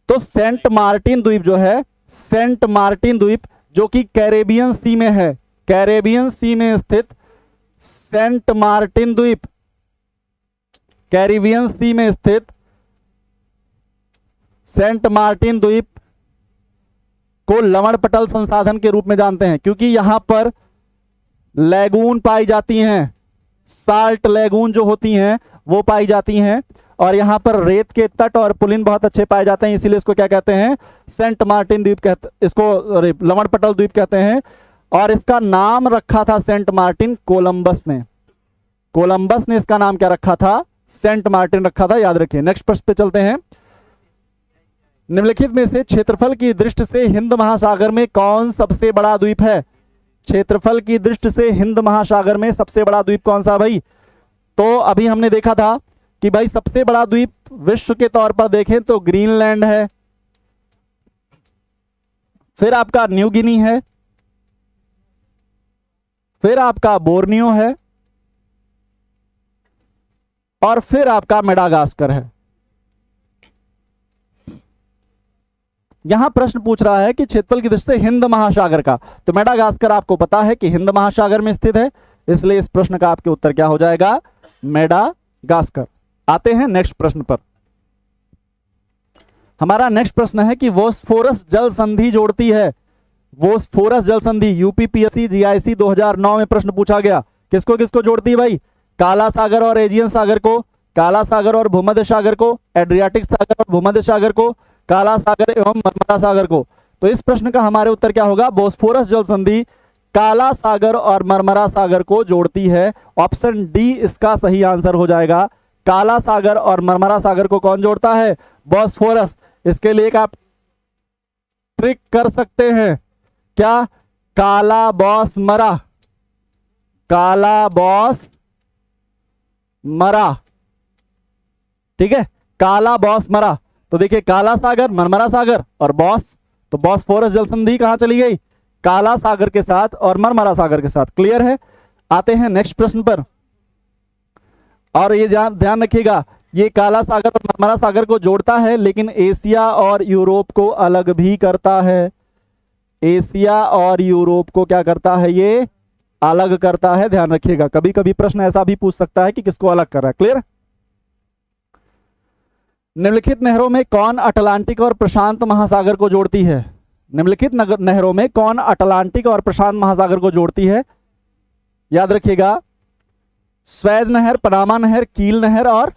तो सेंट मार्टिन द्वीप जो है, सेंट मार्टिन द्वीप जो कि कैरेबियन सी में है, कैरेबियन सी में स्थित सेंट मार्टिन द्वीप, कैरिबियन सी में स्थित सेंट मार्टिन द्वीप को लवण पटल संसाधन के रूप में जानते हैं, क्योंकि यहां पर लैगून पाई जाती हैं, साल्ट लैगून जो होती हैं वो पाई जाती हैं, और यहां पर रेत के तट और पुलिन बहुत अच्छे पाए जाते हैं, इसीलिए इसको क्या कहते हैं, सेंट मार्टिन द्वीप कहते, इसको लवण पटल द्वीप कहते हैं। और इसका नाम रखा था सेंट मार्टिन कोलंबस ने, कोलंबस ने इसका नाम क्या रखा था, सेंट मार्टिन रखा था, याद रखिए। नेक्स्ट प्रश्न पे चलते हैं। निम्नलिखित में से क्षेत्रफल की दृष्टि से हिंद महासागर में कौन सबसे बड़ा द्वीप है? क्षेत्रफल की दृष्टि से हिंद महासागर में सबसे बड़ा द्वीप कौन सा भाई? तो अभी हमने देखा था कि भाई सबसे बड़ा द्वीप विश्व के तौर पर देखें तो ग्रीनलैंड है, फिर आपका न्यू गिनी है, फिर आपका बोर्नियो है, और फिर आपका मेडागास्कर है। यहां प्रश्न पूछ रहा है कि क्षेत्रफल की दृष्टि से हिंद महासागर का, तो मेडागास्कर आपको पता है कि हिंद महासागर में स्थित है, इसलिए इस प्रश्न का आपके उत्तर क्या हो जाएगा, मेडागास्कर। आते हैं नेक्स्ट प्रश्न पर। हमारा नेक्स्ट प्रश्न है कि बोस्फोरस जल संधि जोड़ती है, बोस्फोरस जल संधि यूपीपीएससी जीआईसी 2009 में प्रश्न पूछा गया, किसको किसको जोड़ती है भाई? काला सागर और एजियन सागर को, काला सागर और भूमध्य सागर को, एड्रियाटिक सागर और भूमध्य सागर को, काला सागर एवं मरमरा सागर को। तो इस प्रश्न का हमारे उत्तर क्या होगा, बोस्फोरस जल संधि काला सागर और मरमरा सागर को जोड़ती है। ऑप्शन डी इसका सही आंसर हो जाएगा। काला सागर और मरमरा सागर को कौन जोड़ता है, बोस्फोरस। इसके लिए एक आप ट्रिक कर सकते हैं, क्या, काला बॉस मरा, काला बॉस मरा, ठीक है, काला बॉस मरा। तो देखिए काला सागर, मरमरा सागर और बॉस, तो बॉस्फोरस जल संधि कहां चली गई, काला सागर के साथ और मरमरा सागर के साथ। क्लियर है। आते हैं नेक्स्ट प्रश्न पर, और ये ध्यान रखिएगा, ये काला सागर और मरमरा सागर को जोड़ता है, लेकिन एशिया और यूरोप को अलग भी करता है। एशिया और यूरोप को क्या करता है, ये अलग करता है, ध्यान रखिएगा। कभी कभी प्रश्न ऐसा भी पूछ सकता है कि किसको अलग कर रहा है। क्लियर। निम्नलिखित नहरों में कौन अटलांटिक और प्रशांत महासागर को जोड़ती है? निम्नलिखित नहरों में कौन अटलांटिक और प्रशांत महासागर को जोड़ती है? याद रखिएगा, स्वेज नहर, पनामा नहर, कील नहर और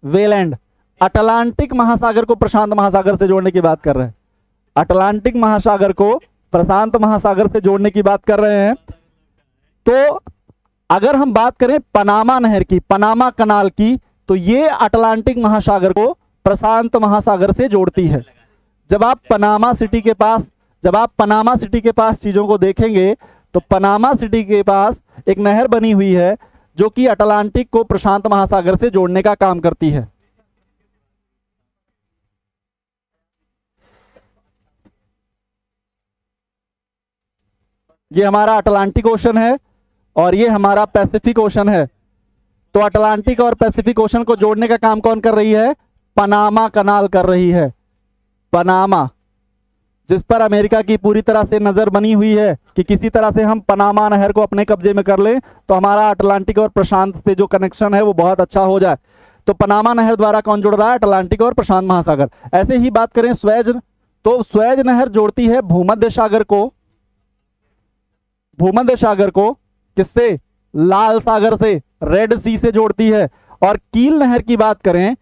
वेलैंड। अटलांटिक महासागर को प्रशांत महासागर से जोड़ने की बात कर रहे हैं, अटलांटिक महासागर को प्रशांत महासागर से जोड़ने की बात कर रहे हैं। तो अगर हम बात करें पनामा नहर की, पनामा कनाल की, तो ये अटलांटिक महासागर को प्रशांत महासागर से जोड़ती है। जब आप पनामा सिटी के पास चीजों को देखेंगे, तो पनामा सिटी के पास एक नहर बनी हुई है जो कि अटलांटिक को प्रशांत महासागर से जोड़ने का काम करती है। ये हमारा अटलांटिक ओशन है और ये हमारा पैसिफिक ओशन है। तो अटलांटिक और पैसिफिक ओशन को जोड़ने का काम कौन कर रही है, पनामा कनाल कर रही है। पनामा, जिस पर अमेरिका की पूरी तरह से नजर बनी हुई है कि किसी तरह से हम पनामा नहर को अपने कब्जे में कर लें तो हमारा अटलांटिक और प्रशांत से जो कनेक्शन है वो बहुत अच्छा हो जाए। तो पनामा नहर द्वारा कौन जोड़ रहा है, अटलांटिक और प्रशांत महासागर। ऐसे ही बात करें स्वेज, तो स्वेज नहर जोड़ती है भूमध्य सागर को, भूमध्य सागर को किससे, लाल सागर से, रेड सी से जोड़ती है। और कील नहर की बात करें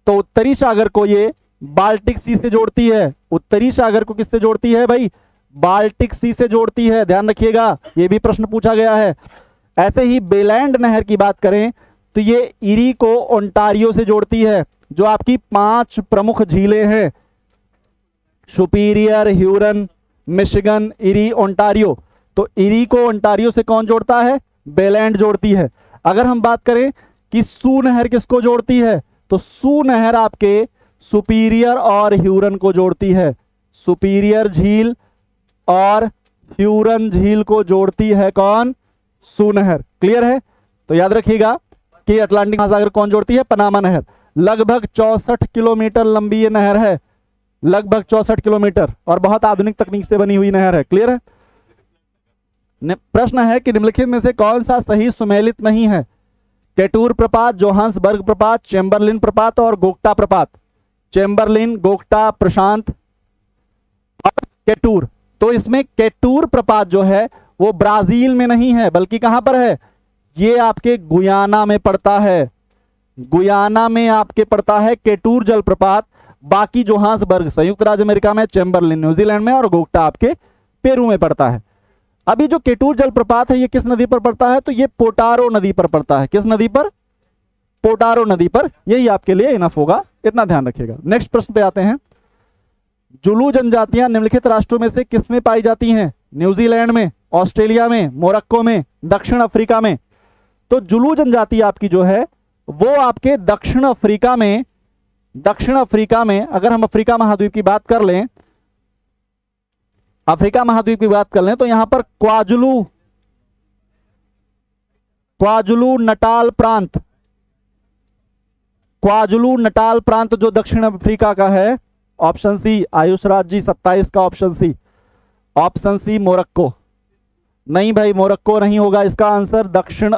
तो उत्तरी सागर को ये बाल्टिक सी से जोड़ती है। उत्तरी सागर को किससे जोड़ती है भाई, बाल्टिक सी से जोड़ती है, ध्यान रखिएगा, ये भी प्रश्न पूछा गया है। ऐसे ही बेलैंड नहर की बात करें तो ये इरी को ओंटारियो से जोड़ती है, जो आपकी 5 प्रमुख झीलें हैं, superior, Hurun, Michigan, eri, Ontario. तो इरी को ओंटारियो से कौन जोड़ता है, बेलैंड जोड़ती है। अगर हम बात करें कि सू नहर किसको जोड़ती है, तो सू नहर आपके सुपीरियर और ह्यूरन को जोड़ती है। सुपीरियर झील और ह्यूरन झील को जोड़ती है कौन, सू नहर। क्लियर है। तो याद रखिएगा कि अटलांटिक महासागर कौन जोड़ती है, पनामा नहर। लगभग 64 किलोमीटर लंबी ये नहर है, लगभग 64 किलोमीटर, और बहुत आधुनिक तकनीक से बनी हुई नहर है। क्लियर है। प्रश्न है कि निम्नलिखित में से कौन सा सही सुमेलित नहीं है, केटूर प्रपात, जोहान्सबर्ग प्रपात, चेम्बरलिन प्रपात और गोगटा प्रपात। चेम्बरलिन, गोगटा, प्रशांत और केटूर। तो इसमें केटूर प्रपात जो है वो ब्राजील में नहीं है, बल्कि कहां पर है, ये आपके गुयाना में पड़ता है। गुयाना में आपके पड़ता है केटूर जलप्रपात। बाकी जोहान्सबर्ग संयुक्त राज्य अमेरिका में, चेम्बरलिन न्यूजीलैंड में और गोगटा आपके पेरू में पड़ता है। अभी जो केटूर जलप्रपात है ये किस नदी पर पड़ता है, तो ये पोटारो नदी पर पड़ता है। किस नदी पर, पोटारो नदी पर। यही आपके लिए इनफ होगा, इतना ध्यान रखिएगा। नेक्स्ट प्रश्न पे आते हैं। जुलू जनजातियां निम्नलिखित राष्ट्रों में से किसमें पाई जाती हैं, न्यूजीलैंड में, ऑस्ट्रेलिया में, मोरक्को में, दक्षिण अफ्रीका में। तो जुलू जनजाति आपकी जो है वो आपके दक्षिण अफ्रीका में, दक्षिण अफ्रीका में, अगर हम अफ्रीका महाद्वीप की बात कर लें, अफ्रीका महाद्वीप की बात कर लें तो यहां पर क्वाजुलू नटाल प्रांत, क्वाजुलू नटाल प्रांत जो दक्षिण अफ्रीका का है, ऑप्शन सी आयुषराज जी 27 का option C, option C Morocco. नहीं भाई मोरक्को नहीं होगा, इसका आंसर दक्षिण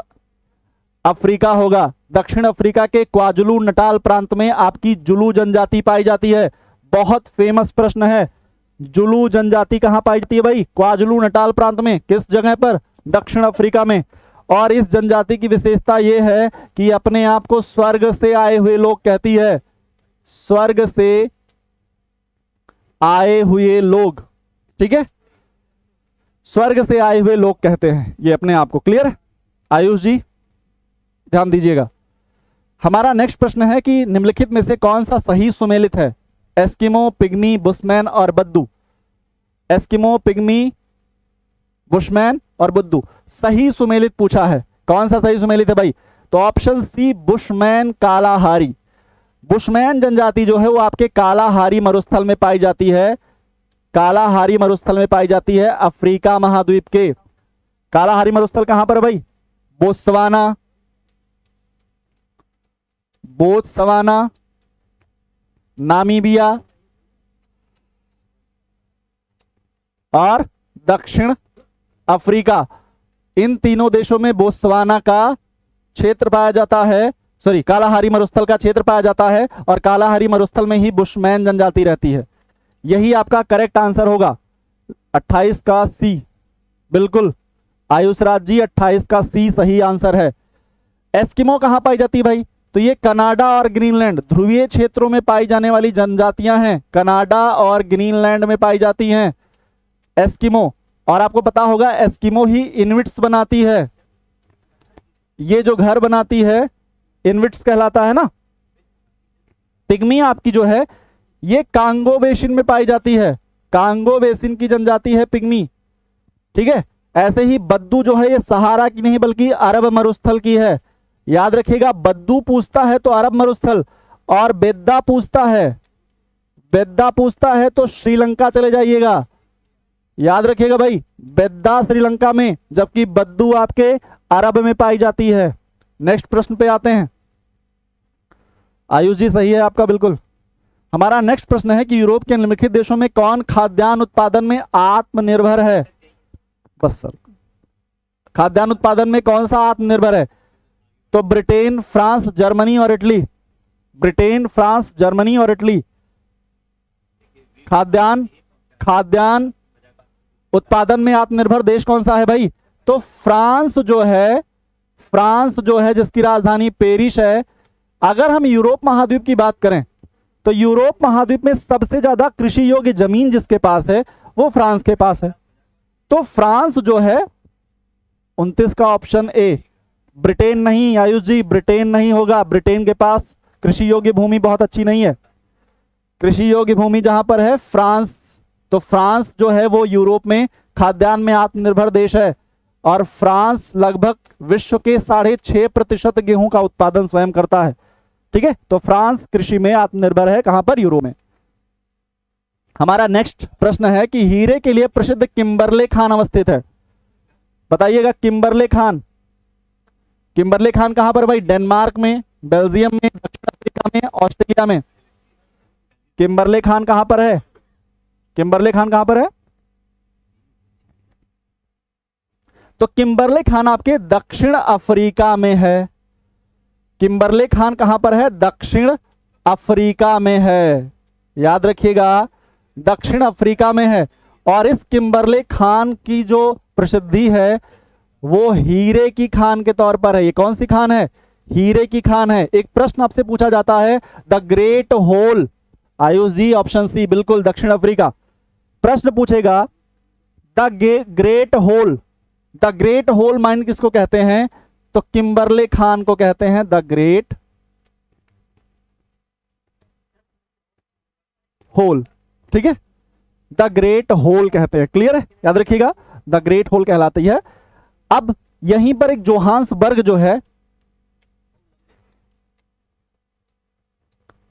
अफ्रीका होगा। दक्षिण अफ्रीका के क्वाजुलू नटाल प्रांत में आपकी जुलू जनजाति पाई जाती है। बहुत फेमस प्रश्न है, जुलू जनजाति कहां पाई जाती है भाई, क्वाजुलू नटाल प्रांत में। किस जगह पर, दक्षिण अफ्रीका में। और इस जनजाति की विशेषता यह है कि अपने आप को स्वर्ग से आए हुए लोग कहती है, स्वर्ग से आए हुए लोग, ठीक है, स्वर्ग से आए हुए लोग कहते हैं ये अपने आप को। क्लियर है आयुष जी, ध्यान दीजिएगा। हमारा नेक्स्ट प्रश्न है कि निम्नलिखित में से कौन सा सही सुमेलित है, एस्किमो, पिग्मी, बुशमैन और बद्दू। एस्किमो, पिग्मी, बुशमैन और बुद्दू सही सुमेलित पूछा है। कौन सा सही सुमेलित है भाई, तो option C Bushman Kalahari. Bushman जनजाति जो है वो आपके कालाहारी मरुस्थल में पाई जाती है, कालाहारी मरुस्थल में पाई जाती है अफ्रीका महाद्वीप के। कालाहारी मरुस्थल कहां पर है भाई, बोत्सवाना, बोत्सवाना, नामीबिया और दक्षिण अफ्रीका। इन तीनों देशों में बोत्सवाना का क्षेत्र पाया जाता है, सॉरी कालाहारी मरुस्थल का क्षेत्र पाया जाता है, और कालाहारी मरुस्थल में ही बुशमैन जनजाति रहती है। यही आपका करेक्ट आंसर होगा, 28 का सी। बिल्कुल आयुषराज जी 28 का सी सही आंसर है। एस्किमो कहां पाई जाती है भाई, तो ये कनाडा और ग्रीनलैंड ध्रुवीय क्षेत्रों में पाई जाने वाली जनजातियां हैं, कनाडा और ग्रीनलैंड में पाई जाती हैं एस्किमो। और आपको पता होगा एस्किमो ही इन्विट्स बनाती है, ये जो घर बनाती है इन्विट्स कहलाता है ना। पिग्मी आपकी जो है ये कांगो बेसिन में पाई जाती है, कांगो बेसिन की जनजाति है पिग्मी, ठीक है। ऐसे ही बद्दू जो है ये सहारा की नहीं बल्कि अरब मरुस्थल की है। याद रखिएगा, बद्दू पूछता है तो अरब मरुस्थल, और बेद्दा पूछता है, बेद्दा पूछता है तो श्रीलंका चले जाइएगा। याद रखिएगा भाई, बेद्दा श्रीलंका में, जबकि बद्दू आपके अरब में पाई जाती है। नेक्स्ट प्रश्न पे आते हैं। आयुष जी सही है आपका बिल्कुल। हमारा नेक्स्ट प्रश्न है कि यूरोप के निम्नलिखित देशों में कौन खाद्यान्न उत्पादन में आत्मनिर्भर है। बस सर, खाद्यान्न उत्पादन में कौन सा आत्मनिर्भर है, तो ब्रिटेन, फ्रांस, जर्मनी और इटली। ब्रिटेन, फ्रांस, जर्मनी और इटली खाद्यान्न उत्पादन में आत्मनिर्भर देश कौन सा है भाई, तो फ्रांस जो है, फ्रांस जो है जिसकी राजधानी पेरिस है। अगर हम यूरोप महाद्वीप की बात करें तो यूरोप महाद्वीप में सबसे ज्यादा कृषि योग्य जमीन जिसके पास है वो फ्रांस के पास है। तो फ्रांस जो है 29 का ऑप्शन ए। ब्रिटेन नहीं आयुष जी, ब्रिटेन नहीं होगा, ब्रिटेन के पास कृषि योग्य भूमि बहुत अच्छी नहीं है। कृषि योग्य भूमि जहां पर है फ्रांस, तो फ्रांस जो है वो यूरोप में खाद्यान्न में आत्मनिर्भर देश है, और फ्रांस लगभग विश्व के 6.5% गेहूं का उत्पादन स्वयं करता है, ठीक है। तो फ्रांस कृषि में आत्मनिर्भर है, कहां पर, यूरोप में। हमारा नेक्स्ट प्रश्न है कि हीरे के लिए प्रसिद्ध किम्बरले खान अवस्थित है। बताइएगा किम्बरले खान, किम्बरले खान कहां पर भाई, डेनमार्क में, बेल्जियम में, दक्षिण अफ्रीका में, ऑस्ट्रेलिया में। किम्बरले खान कहां पर है, किम्बरले खान कहां पर है, तो किम्बरले खान आपके दक्षिण अफ्रीका में है। किम्बरले खान कहां पर है, दक्षिण अफ्रीका में है, याद रखिएगा दक्षिण अफ्रीका में है। और इस किम्बरले खान की जो प्रसिद्धि है वो हीरे की खान के तौर पर है। ये कौन सी खान है? हीरे की खान है। एक प्रश्न आपसे पूछा जाता है, the great hole, Ayush ji option C बिल्कुल, दक्षिण अफ्रीका। प्रश्न पूछेगा the great hole, the great hole mine किसको कहते हैं? तो किम्बरले खान को कहते हैं द ग्रेट होल। ठीक है, द ग्रेट होल कहते हैं। क्लियर है? याद रखिएगा, द ग्रेट होल कहलाती है। अब यहीं पर एक जोहान्सबर्ग जो है,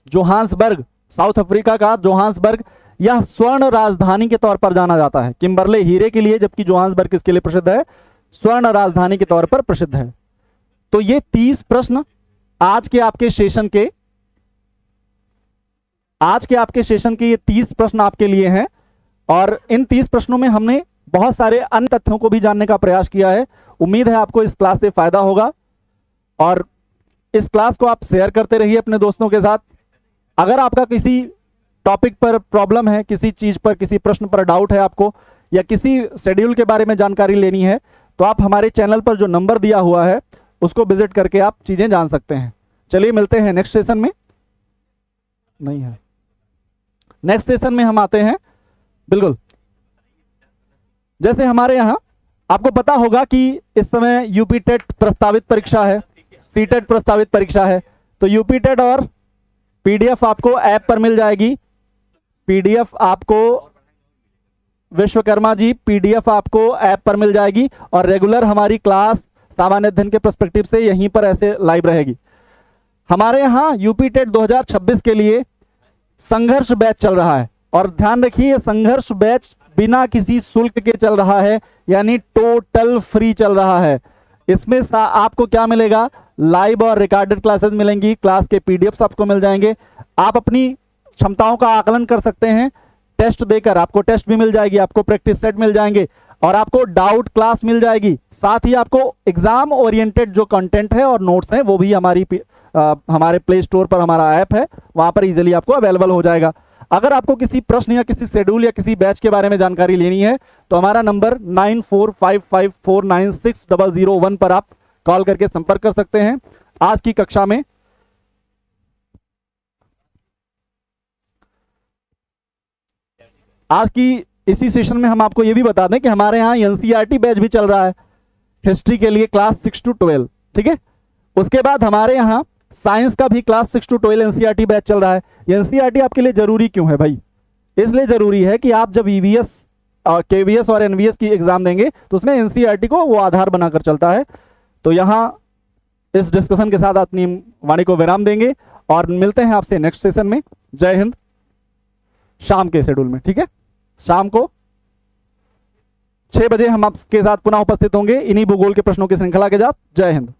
जोहान्सबर्ग, साउथ अफ्रीका का जोहान्सबर्ग, यह स्वर्ण राजधानी के तौर पर जाना जाता है। किम्बरले हीरे के लिए, जबकि जोहान्सबर्ग किसके लिए प्रसिद्ध है? स्वर्ण राजधानी के तौर पर प्रसिद्ध है। तो ये 30 प्रश्न आज के आपके सेशन के, ये 30 प्रश्न आपके लिए हैं। और इन 30 प्रश्नों में हमने बहुत सारे अन्य तथ्यों को भी जानने का प्रयास किया है। उम्मीद है आपको इस क्लास से फायदा होगा और इस क्लास को आप शेयर करते रहिए अपने दोस्तों के साथ। अगर आपका किसी टॉपिक पर प्रॉब्लम है, किसी चीज पर, किसी प्रश्न पर डाउट है आपको, या किसी शेड्यूल के बारे में जानकारी लेनी है, तो आप हमारे चैनल पर जो नंबर दिया हुआ है उसको विजिट करके आप चीजें जान सकते हैं। चलिए मिलते हैं नेक्स्ट सेशन में। नहीं है, नेक्स्ट सेशन में हम आते हैं। बिल्कुल, जैसे हमारे यहाँ आपको पता होगा कि इस समय यूपी टेट प्रस्तावित परीक्षा है, सीटेट प्रस्तावित परीक्षा है। तो यूपी टेट और पीडीएफ आपको ऐप पर मिल जाएगी। पीडीएफ आपको, विश्वकर्मा जी, पीडीएफ आपको ऐप पर मिल जाएगी और रेगुलर हमारी क्लास सामान्य अध्ययन के पर्सपेक्टिव से यहीं पर ऐसे लाइव रहेगी। हमारे यहाँ यूपी टेट 2026 के लिए संघर्ष बैच चल रहा है और ध्यान रखिए, संघर्ष बैच बिना किसी शुल्क के चल रहा है, यानी टोटल फ्री चल रहा है। इसमें आपको क्या मिलेगा? लाइव और रिकॉर्डेड क्लासेस मिलेंगी, क्लास के पीडीएफ्स आपको मिल जाएंगे। आप अपनी क्षमताओं का आकलन कर सकते हैं टेस्ट देकर, आपको टेस्ट भी मिल जाएगी, आपको प्रैक्टिस सेट मिल जाएंगे और आपको डाउट क्लास मिल जाएगी। साथ ही आपको एग्जाम ओरिएंटेड जो कंटेंट है और नोट्स हैं वो भी हमारे प्ले स्टोर पर हमारा ऐप है, वहां पर इजीली आपको अवेलेबल हो जाएगा। अगर आपको किसी प्रश्न या किसी शेड्यूल या किसी बैच के बारे में जानकारी लेनी है तो हमारा नंबर 9455496001 पर आप कॉल करके संपर्क कर सकते हैं। आज की कक्षा में इसी सेशन में हम आपको यह भी बता दें कि हमारे यहाँ एनसीईआरटी बैच भी चल रहा है हिस्ट्री के लिए, क्लास 6 to 12। ठीक है, उसके बाद हमारे यहाँ साइंस का भी क्लास 6 to 12 एनसीईआरटी बैच चल रहा है। एनसीईआरटी आपके लिए जरूरी क्यों है भाई? इसलिए जरूरी है कि आप जब ईवीएस और केवीएस और एनवीएस की एग्जाम देंगे तो उसमें एनसीईआरटी को वो आधार बनाकर चलता है। तो यहाँ इस डिस्कशन के साथ अपनी वाणी को विराम देंगे और मिलते हैं आपसे नेक्स्ट सेशन में। जय हिंद। शाम के शेड्यूल में, ठीक है, शाम को 6 बजे हम आपके साथ पुनः उपस्थित होंगे इन्हीं भूगोल के प्रश्नों की श्रृंखला के साथ। जय हिंद।